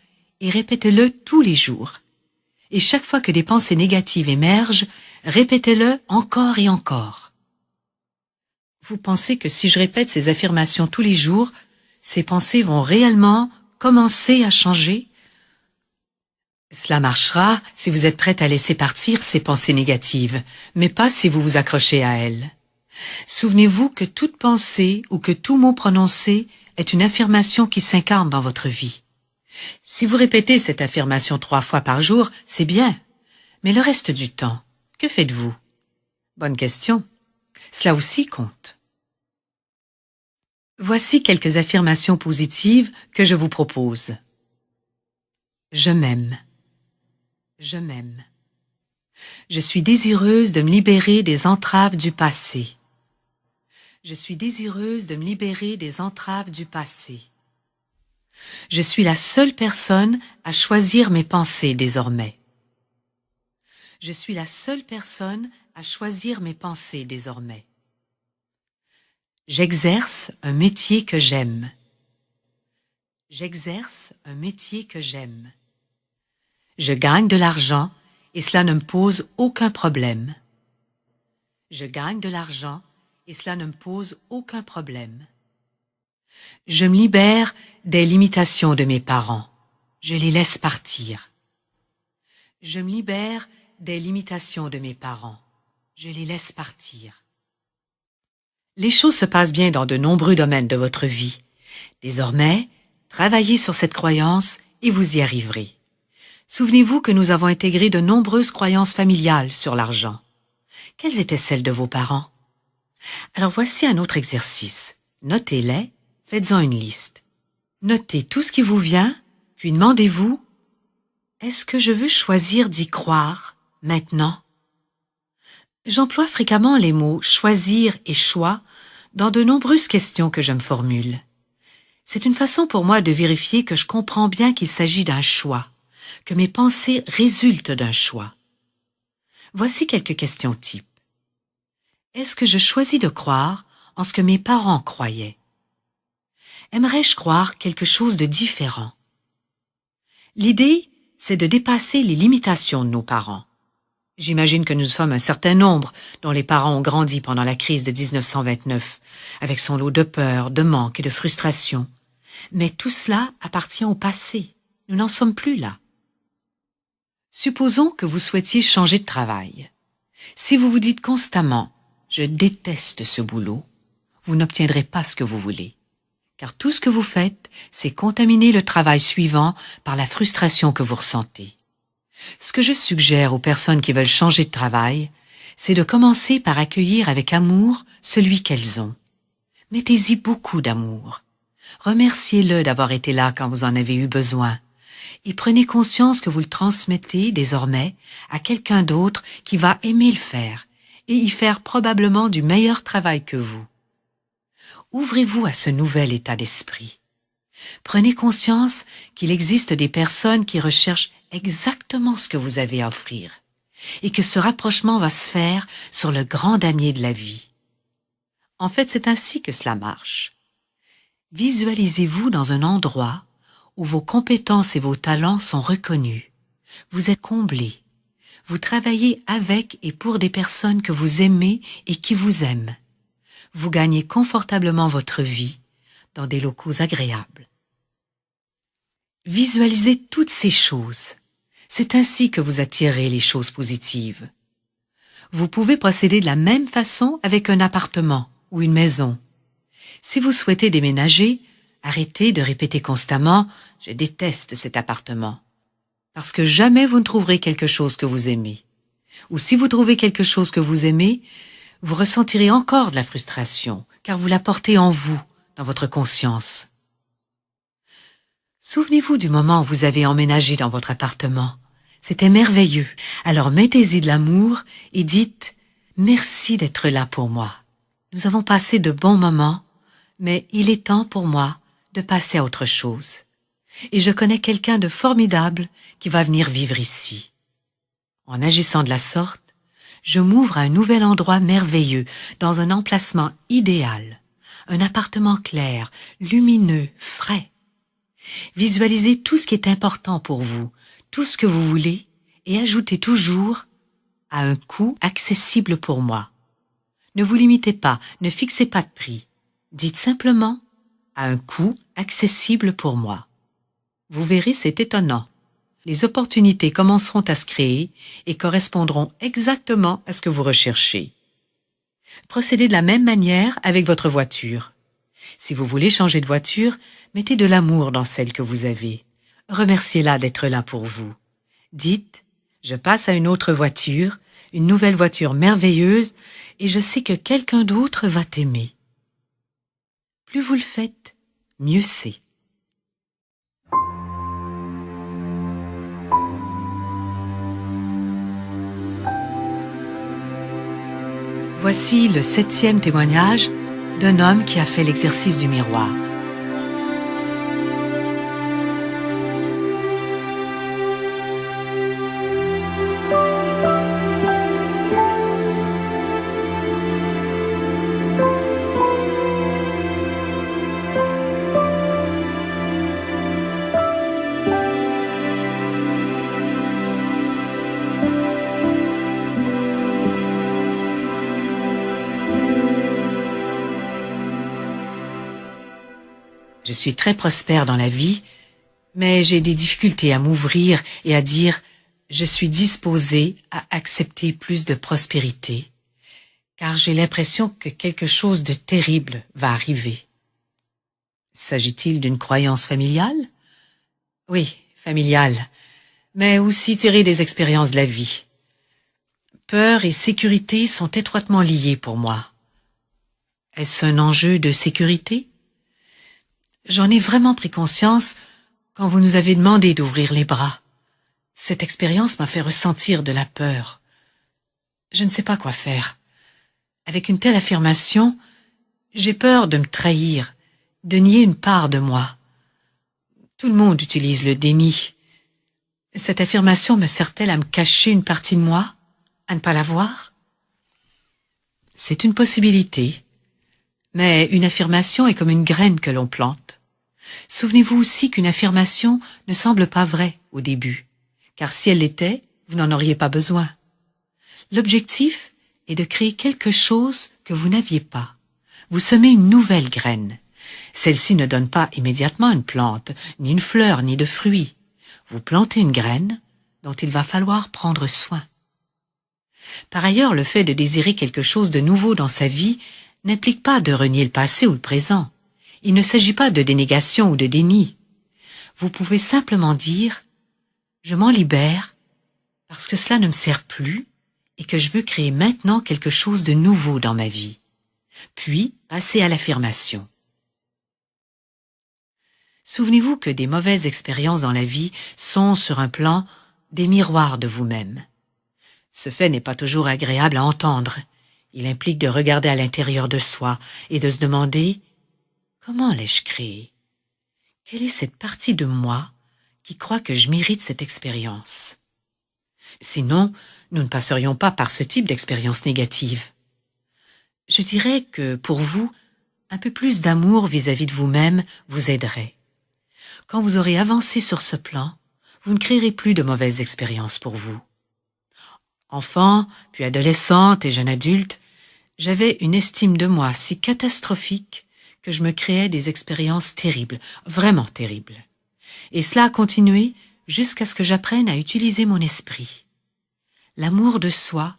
et répétez-le tous les jours. Et chaque fois que des pensées négatives émergent, répétez-le encore et encore. Vous pensez que si je répète ces affirmations tous les jours, ces pensées vont réellement commencer à changer? Cela marchera si vous êtes prête à laisser partir ces pensées négatives, mais pas si vous vous accrochez à elles. Souvenez-vous que toute pensée ou que tout mot prononcé est une affirmation qui s'incarne dans votre vie. Si vous répétez cette affirmation 3 fois par jour, c'est bien. Mais le reste du temps, que faites-vous? Bonne question. Cela aussi compte. Voici quelques affirmations positives que je vous propose. Je m'aime. Je m'aime. Je suis désireuse de me libérer des entraves du passé. Je suis désireuse de me libérer des entraves du passé. Je suis la seule personne à choisir mes pensées désormais. Je suis la seule personne à choisir mes pensées désormais. J'exerce un métier que j'aime. J'exerce un métier que j'aime. Je gagne de l'argent et cela ne me pose aucun problème. Je gagne de l'argent et cela ne me pose aucun problème. Je me libère des limitations de mes parents. Je les laisse partir. Je me libère des limitations de mes parents. Je les laisse partir. Les choses se passent bien dans de nombreux domaines de votre vie. Désormais, travaillez sur cette croyance et vous y arriverez. Souvenez-vous que nous avons intégré de nombreuses croyances familiales sur l'argent. Quelles étaient celles de vos parents? Alors voici un autre exercice. Notez-les, Faites-en une liste. Notez tout ce qui vous vient, puis demandez-vous, est-ce que je veux choisir d'y croire maintenant? J'emploie fréquemment les mots choisir et choix dans de nombreuses questions que je me formule. C'est une façon pour moi de vérifier que je comprends bien qu'il s'agit d'un choix, que mes pensées résultent d'un choix. Voici quelques questions types. Est-ce que je choisis de croire en ce que mes parents croyaient? Aimerais-je croire quelque chose de différent? L'idée, c'est de dépasser les limitations de nos parents. J'imagine que nous sommes un certain nombre dont les parents ont grandi pendant la crise de 1929, avec son lot de peur, de manque et de frustration. Mais tout cela appartient au passé. Nous n'en sommes plus là. Supposons que vous souhaitiez changer de travail. Si vous vous dites constamment « je déteste ce boulot », vous n'obtiendrez pas ce que vous voulez. Car tout ce que vous faites, c'est contaminer le travail suivant par la frustration que vous ressentez. Ce que je suggère aux personnes qui veulent changer de travail, c'est de commencer par accueillir avec amour celui qu'elles ont. Mettez-y beaucoup d'amour. Remerciez-le d'avoir été là quand vous en avez eu besoin. Et prenez conscience que vous le transmettez désormais à quelqu'un d'autre qui va aimer le faire et y faire probablement du meilleur travail que vous. Ouvrez-vous à ce nouvel état d'esprit. Prenez conscience qu'il existe des personnes qui recherchent exactement ce que vous avez à offrir et que ce rapprochement va se faire sur le grand damier de la vie. En fait, c'est ainsi que cela marche. Visualisez-vous dans un endroit où vos compétences et vos talents sont reconnus. Vous êtes comblés. Vous travaillez avec et pour des personnes que vous aimez et qui vous aiment. Vous gagnez confortablement votre vie dans des locaux agréables. Visualisez toutes ces choses. C'est ainsi que vous attirez les choses positives. Vous pouvez procéder de la même façon avec un appartement ou une maison. Si vous souhaitez déménager, arrêtez de répéter constamment « je déteste cet appartement » parce que jamais vous ne trouverez quelque chose que vous aimez. Ou si vous trouvez quelque chose que vous aimez, vous ressentirez encore de la frustration car vous la portez en vous, dans votre conscience. Souvenez-vous du moment où vous avez emménagé dans votre appartement. C'était merveilleux. Alors mettez-y de l'amour et dites « Merci d'être là pour moi. Nous avons passé de bons moments, mais il est temps pour moi de passer à autre chose. Et je connais quelqu'un de formidable qui va venir vivre ici. » En agissant de la sorte, je m'ouvre à un nouvel endroit merveilleux, dans un emplacement idéal, un appartement clair, lumineux, frais. Visualisez tout ce qui est important pour vous, tout ce que vous voulez, et ajoutez toujours « à un coût accessible pour moi ». Ne vous limitez pas, ne fixez pas de prix. Dites simplement « à un coût accessible pour moi ». Vous verrez, c'est étonnant. Les opportunités commenceront à se créer et correspondront exactement à ce que vous recherchez. Procédez de la même manière avec votre voiture. Si vous voulez changer de voiture, mettez de l'amour dans celle que vous avez. Remerciez-la d'être là pour vous. Dites « je passe à une autre voiture, une nouvelle voiture merveilleuse, et je sais que quelqu'un d'autre va t'aimer. » Plus vous le faites, mieux c'est. Voici le 7e témoignage d'un homme qui a fait l'exercice du miroir. Je suis très prospère dans la vie, mais j'ai des difficultés à m'ouvrir et à dire « je suis disposée à accepter plus de prospérité », car j'ai l'impression que quelque chose de terrible va arriver. S'agit-il d'une croyance familiale? Oui, familiale, mais aussi tirée des expériences de la vie. Peur et sécurité sont étroitement liées pour moi. Est-ce un enjeu de sécurité? J'en ai vraiment pris conscience quand vous nous avez demandé d'ouvrir les bras. Cette expérience m'a fait ressentir de la peur. Je ne sais pas quoi faire. Avec une telle affirmation, j'ai peur de me trahir, de nier une part de moi. Tout le monde utilise le déni. Cette affirmation me sert-elle à me cacher une partie de moi, à ne pas la voir? C'est une possibilité, mais une affirmation est comme une graine que l'on plante. Souvenez-vous aussi qu'une affirmation ne semble pas vraie au début, car si elle l'était, vous n'en auriez pas besoin. L'objectif est de créer quelque chose que vous n'aviez pas. Vous semez une nouvelle graine. Celle-ci ne donne pas immédiatement une plante, ni une fleur, ni de fruits. Vous plantez une graine dont il va falloir prendre soin. Par ailleurs, le fait de désirer quelque chose de nouveau dans sa vie n'implique pas de renier le passé ou le présent. Il ne s'agit pas de dénégation ou de déni. Vous pouvez simplement dire « Je m'en libère parce que cela ne me sert plus et que je veux créer maintenant quelque chose de nouveau dans ma vie. » Puis, passez à l'affirmation. Souvenez-vous que des mauvaises expériences dans la vie sont, sur un plan, des miroirs de vous-même. Ce fait n'est pas toujours agréable à entendre. Il implique de regarder à l'intérieur de soi et de se demander « Comment l'ai-je créé? Quelle est cette partie de moi qui croit que je mérite cette expérience? » Sinon, nous ne passerions pas par ce type d'expérience négative. Je dirais que, pour vous, un peu plus d'amour vis-à-vis de vous-même vous aiderait. Quand vous aurez avancé sur ce plan, vous ne créerez plus de mauvaises expériences pour vous. Enfant, puis adolescente et jeune adulte, j'avais une estime de moi si catastrophique que je me créais des expériences terribles, vraiment terribles. Et cela a continué jusqu'à ce que j'apprenne à utiliser mon esprit. L'amour de soi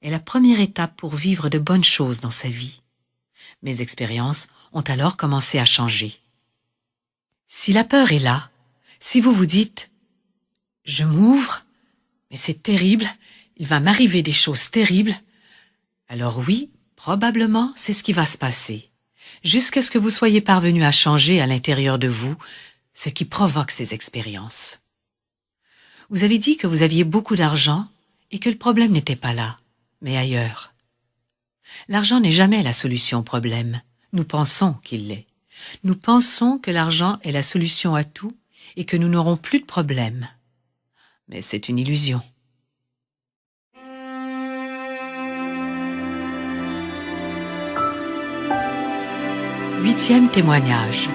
est la première étape pour vivre de bonnes choses dans sa vie. Mes expériences ont alors commencé à changer. Si la peur est là, si vous vous dites « Je m'ouvre, mais c'est terrible, il va m'arriver des choses terribles », alors oui, probablement c'est ce qui va se passer, jusqu'à ce que vous soyez parvenu à changer à l'intérieur de vous ce qui provoque ces expériences. Vous avez dit que vous aviez beaucoup d'argent et que le problème n'était pas là, mais ailleurs. L'argent n'est jamais la solution au problème, nous pensons qu'il l'est. Nous pensons que l'argent est la solution à tout et que nous n'aurons plus de problème. Mais c'est une illusion. Huitième témoignage.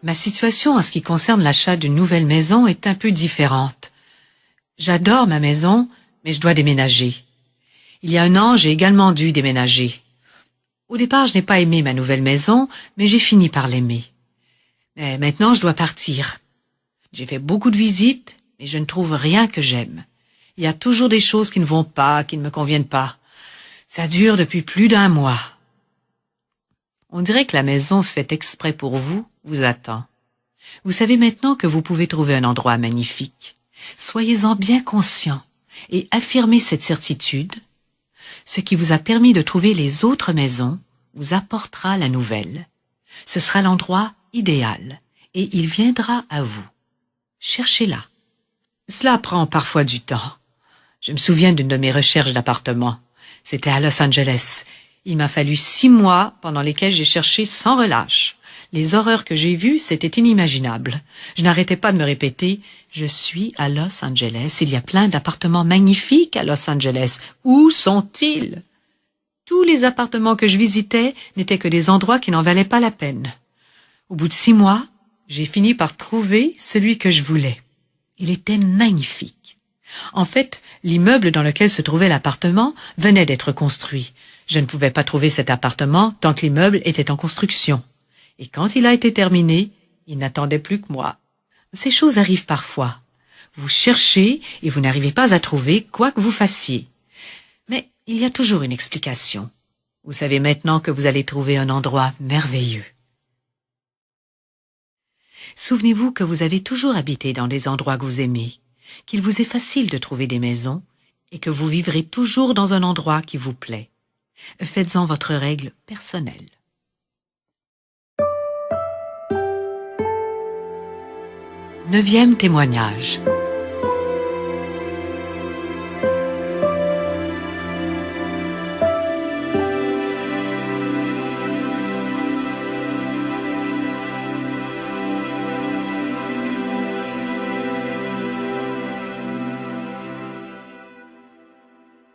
Ma situation en ce qui concerne l'achat d'une nouvelle maison est un peu différente. J'adore ma maison, mais je dois déménager. Il y a 1 an, j'ai également dû déménager. Au départ, je n'ai pas aimé ma nouvelle maison, mais j'ai fini par l'aimer. Mais maintenant, je dois partir. J'ai fait beaucoup de visites, mais je ne trouve rien que j'aime. Il y a toujours des choses qui ne vont pas, qui ne me conviennent pas. Ça dure depuis plus d'1 mois. On dirait que la maison faite exprès pour vous attend. Vous savez maintenant que vous pouvez trouver un endroit magnifique. Soyez-en bien conscient et affirmez cette certitude. Ce qui vous a permis de trouver les autres maisons vous apportera la nouvelle. Ce sera l'endroit idéal et il viendra à vous. Cherchez-la. Cela prend parfois du temps. Je me souviens d'une de mes recherches d'appartement. C'était à Los Angeles. Il m'a fallu 6 mois pendant lesquels j'ai cherché sans relâche. Les horreurs que j'ai vues, c'était inimaginable. Je n'arrêtais pas de me répéter « Je suis à Los Angeles. Il y a plein d'appartements magnifiques à Los Angeles. Où sont-ils » Tous les appartements que je visitais n'étaient que des endroits qui n'en valaient pas la peine. Au bout de 6 mois, j'ai fini par trouver celui que je voulais. Il était magnifique. En fait, l'immeuble dans lequel se trouvait l'appartement venait d'être construit. Je ne pouvais pas trouver cet appartement tant que l'immeuble était en construction. Et quand il a été terminé, il n'attendait plus que moi. Ces choses arrivent parfois. Vous cherchez et vous n'arrivez pas à trouver quoi que vous fassiez. Mais il y a toujours une explication. Vous savez maintenant que vous allez trouver un endroit merveilleux. Souvenez-vous que vous avez toujours habité dans des endroits que vous aimez, qu'il vous est facile de trouver des maisons et que vous vivrez toujours dans un endroit qui vous plaît. Faites-en votre règle personnelle. Neuvième témoignage.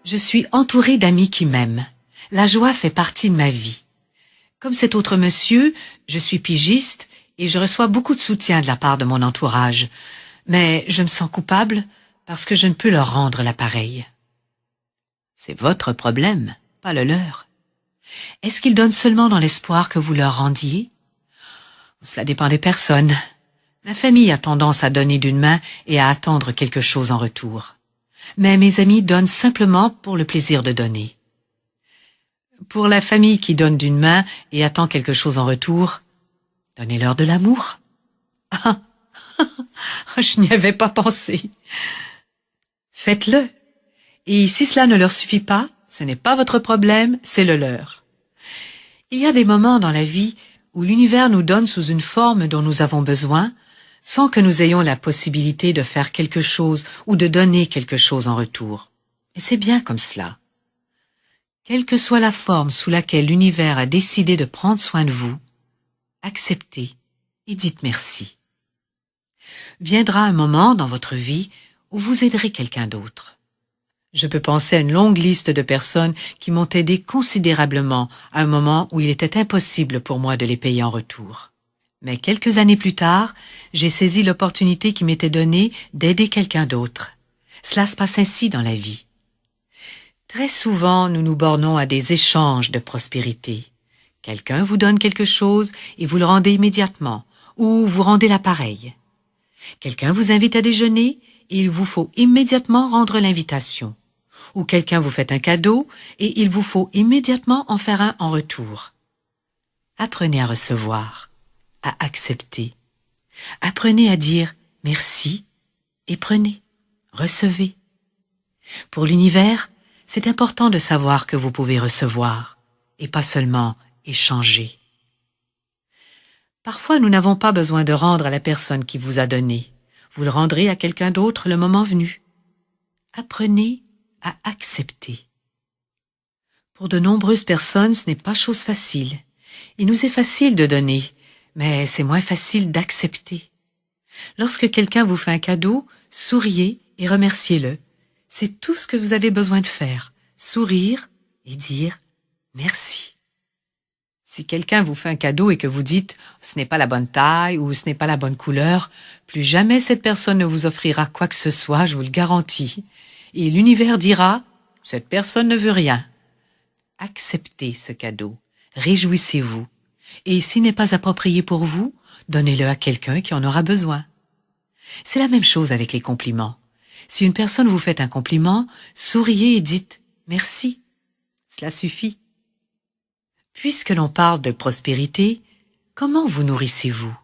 Je suis entourée d'amis qui m'aiment. La joie fait partie de ma vie. Comme cet autre monsieur, je suis pigiste et je reçois beaucoup de soutien de la part de mon entourage. Mais je me sens coupable parce que je ne peux leur rendre l'appareil. C'est votre problème, pas le leur. Est-ce qu'ils donnent seulement dans l'espoir que vous leur rendiez? Cela dépend des personnes. Ma famille a tendance à donner d'une main et à attendre quelque chose en retour. Mais mes amis donnent simplement pour le plaisir de donner. Pour la famille qui donne d'une main et attend quelque chose en retour, donnez-leur de l'amour. Ah, je n'y avais pas pensé. Faites-le. Et si cela ne leur suffit pas, ce n'est pas votre problème, c'est le leur. Il y a des moments dans la vie où l'univers nous donne sous une forme dont nous avons besoin, sans que nous ayons la possibilité de faire quelque chose ou de donner quelque chose en retour. Et c'est bien comme cela. Quelle que soit la forme sous laquelle l'univers a décidé de prendre soin de vous, acceptez et dites merci. Viendra un moment dans votre vie où vous aiderez quelqu'un d'autre. Je peux penser à une longue liste de personnes qui m'ont aidé considérablement à un moment où il était impossible pour moi de les payer en retour. Mais quelques années plus tard, j'ai saisi l'opportunité qui m'était donnée d'aider quelqu'un d'autre. Cela se passe ainsi dans la vie. Très souvent, nous nous bornons à des échanges de prospérité. Quelqu'un vous donne quelque chose et vous le rendez immédiatement, ou vous rendez l'appareil. Quelqu'un vous invite à déjeuner et il vous faut immédiatement rendre l'invitation. Ou quelqu'un vous fait un cadeau et il vous faut immédiatement en faire un en retour. Apprenez à recevoir, à accepter. Apprenez à dire merci et prenez, recevez. Pour l'univers, c'est important de savoir que vous pouvez recevoir et pas seulement échanger. Parfois, nous n'avons pas besoin de rendre à la personne qui vous a donné. Vous le rendrez à quelqu'un d'autre le moment venu. Apprenez à accepter. Pour de nombreuses personnes, ce n'est pas chose facile. Il nous est facile de donner, mais c'est moins facile d'accepter. Lorsque quelqu'un vous fait un cadeau, souriez et remerciez-le. C'est tout ce que vous avez besoin de faire, sourire et dire merci. Si quelqu'un vous fait un cadeau et que vous dites « ce n'est pas la bonne taille » ou « ce n'est pas la bonne couleur », plus jamais cette personne ne vous offrira quoi que ce soit, je vous le garantis. Et l'univers dira « cette personne ne veut rien ». Acceptez ce cadeau, réjouissez-vous. Et s'il n'est pas approprié pour vous, donnez-le à quelqu'un qui en aura besoin. C'est la même chose avec les compliments. Si une personne vous fait un compliment, souriez et dites « merci ». Cela suffit. Puisque l'on parle de prospérité, comment vous nourrissez-vous?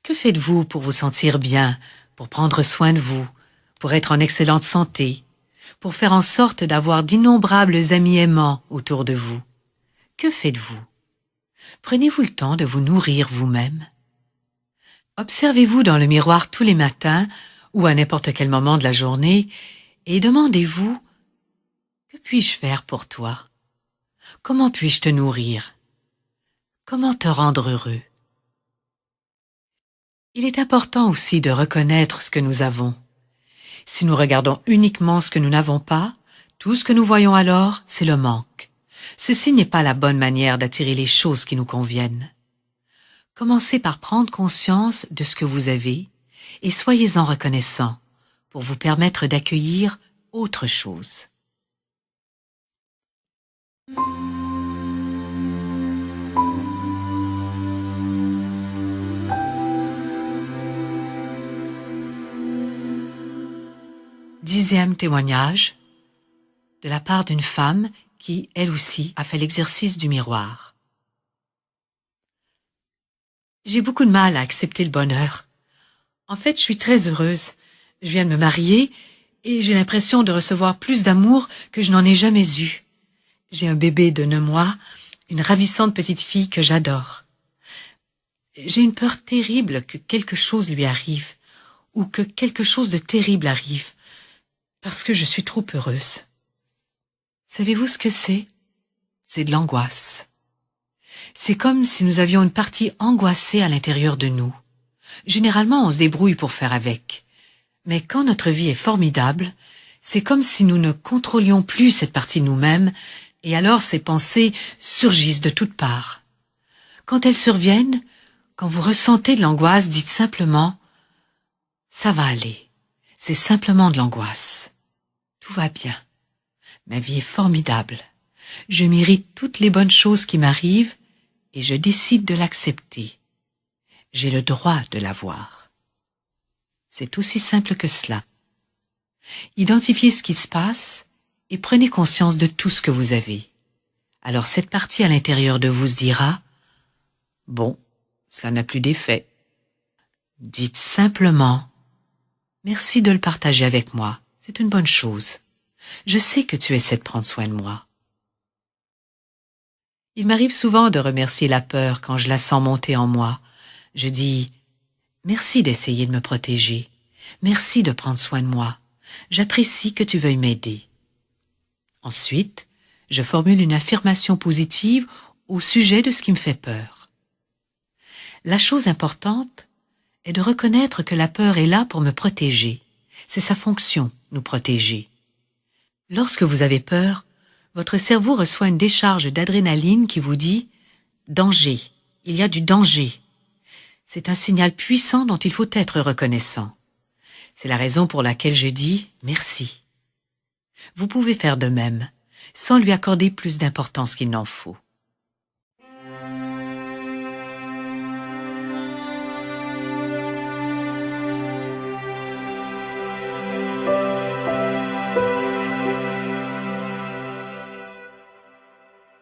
Que faites-vous pour vous sentir bien, pour prendre soin de vous, pour être en excellente santé, pour faire en sorte d'avoir d'innombrables amis aimants autour de vous? Que faites-vous? Prenez-vous le temps de vous nourrir vous-même? Observez-vous dans le miroir tous les matins ou à n'importe quel moment de la journée et demandez-vous « Que puis-je faire pour toi? Comment puis-je te nourrir? Comment te rendre heureux? » Il est important aussi de reconnaître ce que nous avons. Si nous regardons uniquement ce que nous n'avons pas, tout ce que nous voyons alors, c'est le manque. Ceci n'est pas la bonne manière d'attirer les choses qui nous conviennent. Commencez par prendre conscience de ce que vous avez et soyez-en reconnaissant pour vous permettre d'accueillir autre chose. Dixième témoignage de la part d'une femme qui, elle aussi, a fait l'exercice du miroir. J'ai beaucoup de mal à accepter le bonheur. En fait, je suis très heureuse. Je viens de me marier et j'ai l'impression de recevoir plus d'amour que je n'en ai jamais eu. J'ai un bébé de 9 mois, une ravissante petite fille que j'adore. J'ai une peur terrible que quelque chose lui arrive, ou que quelque chose de terrible arrive, parce que je suis trop heureuse. Savez-vous ce que c'est? C'est de l'angoisse. C'est comme si nous avions une partie angoissée à l'intérieur de nous. Généralement, on se débrouille pour faire avec. Mais quand notre vie est formidable, c'est comme si nous ne contrôlions plus cette partie de nous-mêmes, et alors ces pensées surgissent de toutes parts. Quand elles surviennent, quand vous ressentez de l'angoisse, dites simplement « Ça va aller, c'est simplement de l'angoisse. Tout va bien. Ma vie est formidable. Je mérite toutes les bonnes choses qui m'arrivent et je décide de l'accepter. J'ai le droit de l'avoir. » C'est aussi simple que cela. Identifiez ce qui se passe et prenez conscience de tout ce que vous avez. Alors cette partie à l'intérieur de vous se dira « Bon, ça n'a plus d'effet. » Dites simplement « Merci de le partager avec moi, c'est une bonne chose. Je sais que tu essaies de prendre soin de moi. » Il m'arrive souvent de remercier la peur quand je la sens monter en moi. Je dis « Merci d'essayer de me protéger. Merci de prendre soin de moi. J'apprécie que tu veuilles m'aider. » Ensuite, je formule une affirmation positive au sujet de ce qui me fait peur. La chose importante est de reconnaître que la peur est là pour me protéger. C'est sa fonction, nous protéger. Lorsque vous avez peur, votre cerveau reçoit une décharge d'adrénaline qui vous dit « Danger, il y a du danger ». C'est un signal puissant dont il faut être reconnaissant. C'est la raison pour laquelle je dis « Merci ». Vous pouvez faire de même, sans lui accorder plus d'importance qu'il n'en faut.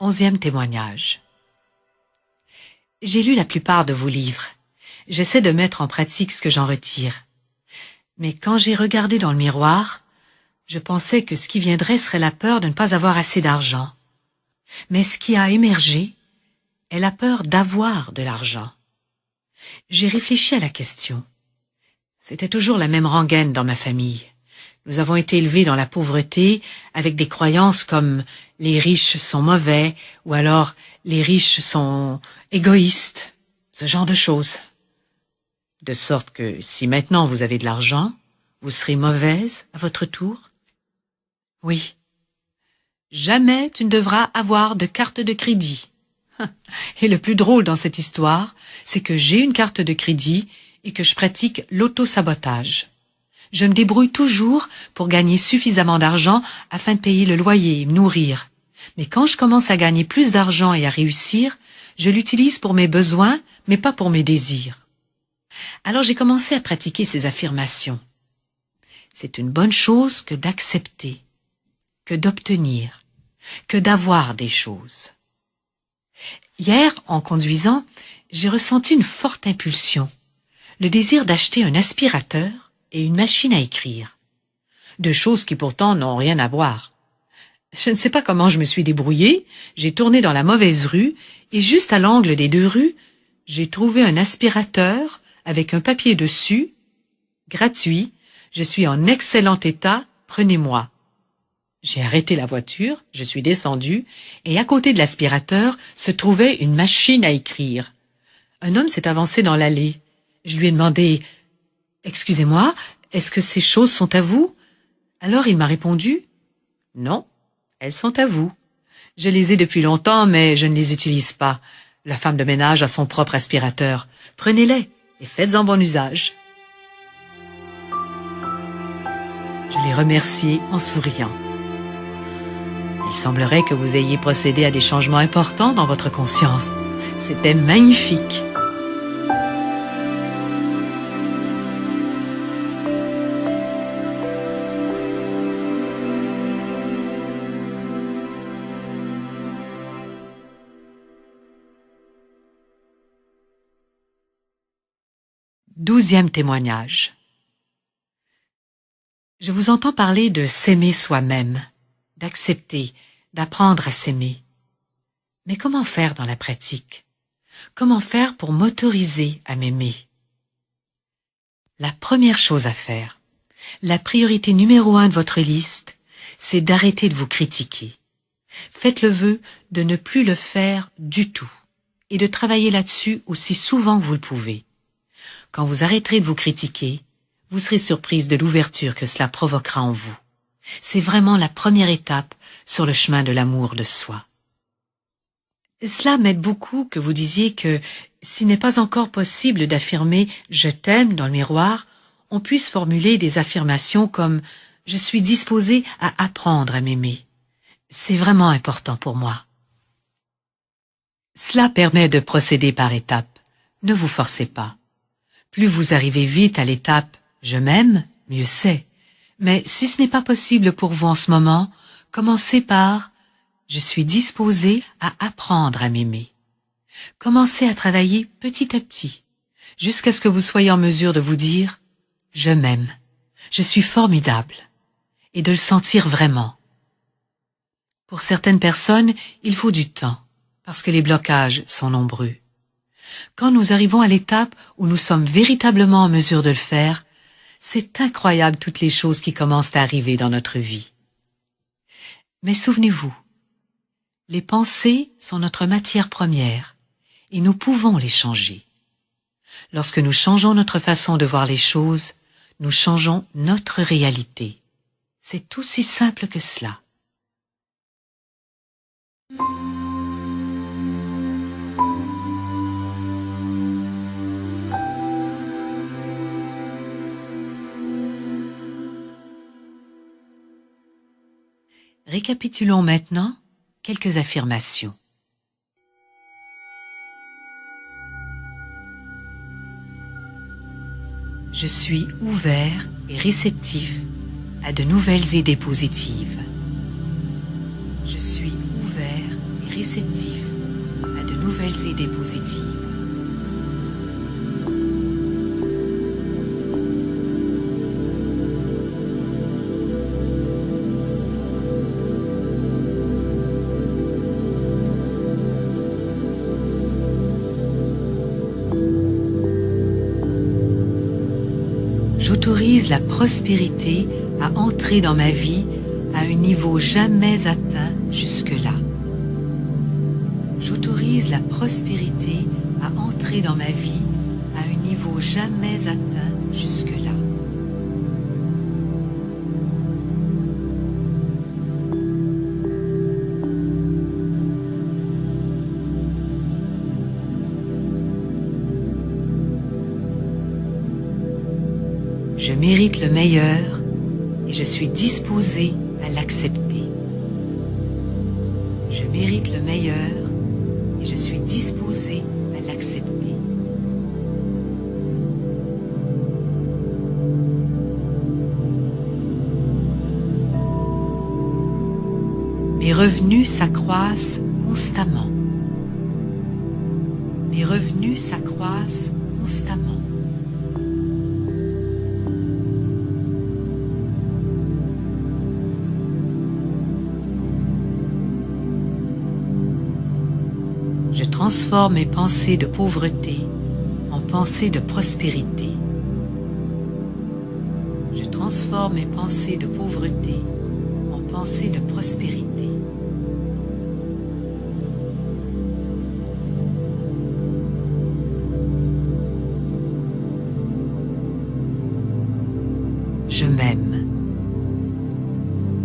Onzième témoignage. J'ai lu la plupart de vos livres. J'essaie de mettre en pratique ce que j'en retire. Mais quand j'ai regardé dans le miroir, je pensais que ce qui viendrait serait la peur de ne pas avoir assez d'argent. Mais ce qui a émergé est la peur d'avoir de l'argent. J'ai réfléchi à la question. C'était toujours la même rengaine dans ma famille. Nous avons été élevés dans la pauvreté avec des croyances comme « les riches sont mauvais » ou alors « les riches sont égoïstes », ce genre de choses. De sorte que si maintenant vous avez de l'argent, vous serez mauvaise à votre tour? Oui. Jamais tu ne devras avoir de carte de crédit. Et le plus drôle dans cette histoire, c'est que j'ai une carte de crédit et que je pratique l'auto-sabotage. Je me débrouille toujours pour gagner suffisamment d'argent afin de payer le loyer et me nourrir. Mais quand je commence à gagner plus d'argent et à réussir, je l'utilise pour mes besoins, mais pas pour mes désirs. Alors j'ai commencé à pratiquer ces affirmations. C'est une bonne chose que d'accepter, que d'obtenir, que d'avoir des choses. Hier, en conduisant, j'ai ressenti une forte impulsion, le désir d'acheter un aspirateur et une machine à écrire. Deux choses qui pourtant n'ont rien à voir. Je ne sais pas comment je me suis débrouillée, j'ai tourné dans la mauvaise rue et juste à l'angle des deux rues, j'ai trouvé un aspirateur avec un papier dessus, gratuit, je suis en excellent état, prenez-moi. J'ai arrêté la voiture, je suis descendue et à côté de l'aspirateur se trouvait une machine à écrire. Un homme s'est avancé dans l'allée. Je lui ai demandé « Excusez-moi, est-ce que ces choses sont à vous ?» Alors il m'a répondu « Non, elles sont à vous. Je les ai depuis longtemps, mais je ne les utilise pas. La femme de ménage a son propre aspirateur. Prenez-les et faites-en bon usage. » Je l'ai remercié en souriant. Il semblerait que vous ayez procédé à des changements importants dans votre conscience. C'était magnifique. Douzième témoignage. Je vous entends parler de s'aimer soi-même, d'accepter, d'apprendre à s'aimer. Mais comment faire dans la pratique? Comment faire pour m'autoriser à m'aimer? La première chose à faire, la priorité numéro 1 de votre liste, c'est d'arrêter de vous critiquer. Faites le vœu de ne plus le faire du tout et de travailler là-dessus aussi souvent que vous le pouvez. Quand vous arrêterez de vous critiquer, vous serez surprise de l'ouverture que cela provoquera en vous. C'est vraiment la première étape sur le chemin de l'amour de soi. Cela m'aide beaucoup que vous disiez que s'il n'est pas encore possible d'affirmer « je t'aime » dans le miroir, on puisse formuler des affirmations comme « je suis disposé à apprendre à m'aimer ». C'est vraiment important pour moi. Cela permet de procéder par étapes. Ne vous forcez pas. Plus vous arrivez vite à l'étape « je m'aime », mieux c'est. Mais si ce n'est pas possible pour vous en ce moment, commencez par « je suis disposé à apprendre à m'aimer ». Commencez à travailler petit à petit, jusqu'à ce que vous soyez en mesure de vous dire « je m'aime, je suis formidable » et de le sentir vraiment. Pour certaines personnes, il faut du temps, parce que les blocages sont nombreux. Quand nous arrivons à l'étape où nous sommes véritablement en mesure de le faire, c'est incroyable toutes les choses qui commencent à arriver dans notre vie. Mais souvenez-vous, les pensées sont notre matière première et nous pouvons les changer. Lorsque nous changeons notre façon de voir les choses, nous changeons notre réalité. C'est aussi simple que cela. Récapitulons maintenant quelques affirmations. Je suis ouvert et réceptif à de nouvelles idées positives. Je suis ouvert et réceptif à de nouvelles idées positives. J'autorise la prospérité à entrer dans ma vie à un niveau jamais atteint jusque-là. J'autorise la prospérité à entrer dans ma vie à un niveau jamais atteint jusque-là. Je mérite le meilleur et je suis disposé à l'accepter. Je mérite le meilleur et je suis disposé à l'accepter. Mes revenus s'accroissent constamment. Mes revenus s'accroissent constamment. Je transforme mes pensées de pauvreté en pensées de prospérité. Je transforme mes pensées de pauvreté en pensées de prospérité. Je m'aime.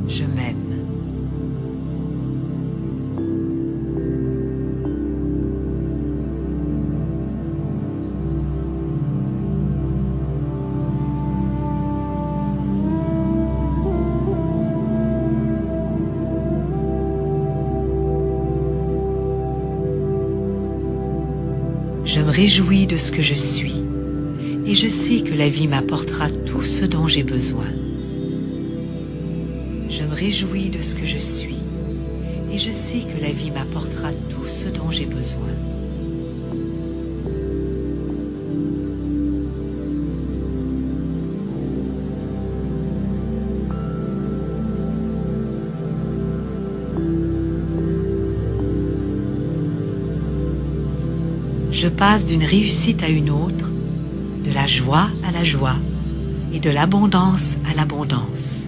Je m'aime. Je me réjouis de ce que je suis et je sais que la vie m'apportera tout ce dont j'ai besoin. Je me réjouis de ce que je suis et je sais que la vie m'apportera tout ce dont j'ai besoin. Je passe d'une réussite à une autre, de la joie à la joie et de l'abondance à l'abondance.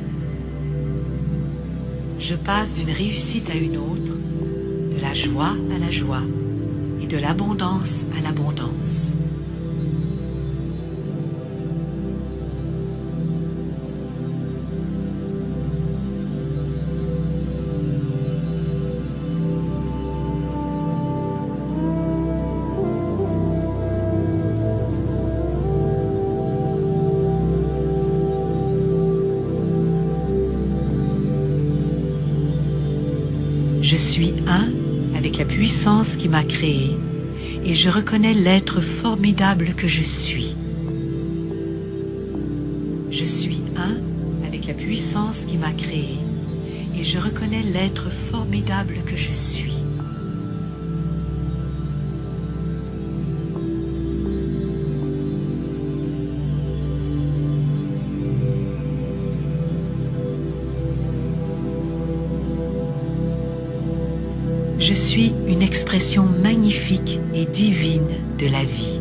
Je passe d'une réussite à une autre, de la joie à la joie et de l'abondance à l'abondance. Je suis un avec la puissance qui m'a créé et je reconnais l'être formidable que je suis. Je suis un avec la puissance qui m'a créé et je reconnais l'être formidable que je suis. Je suis une expression magnifique et divine de la vie.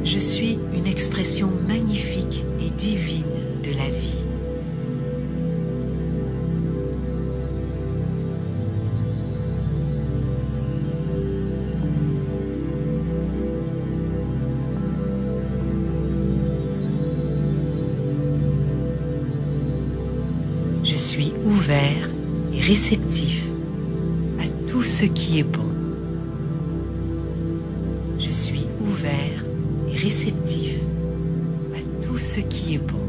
Je suis une expression magnifique et divine de la vie. Je suis ouvert et réceptif à tout ce qui est bon. Je suis ouvert et réceptif à tout ce qui est bon.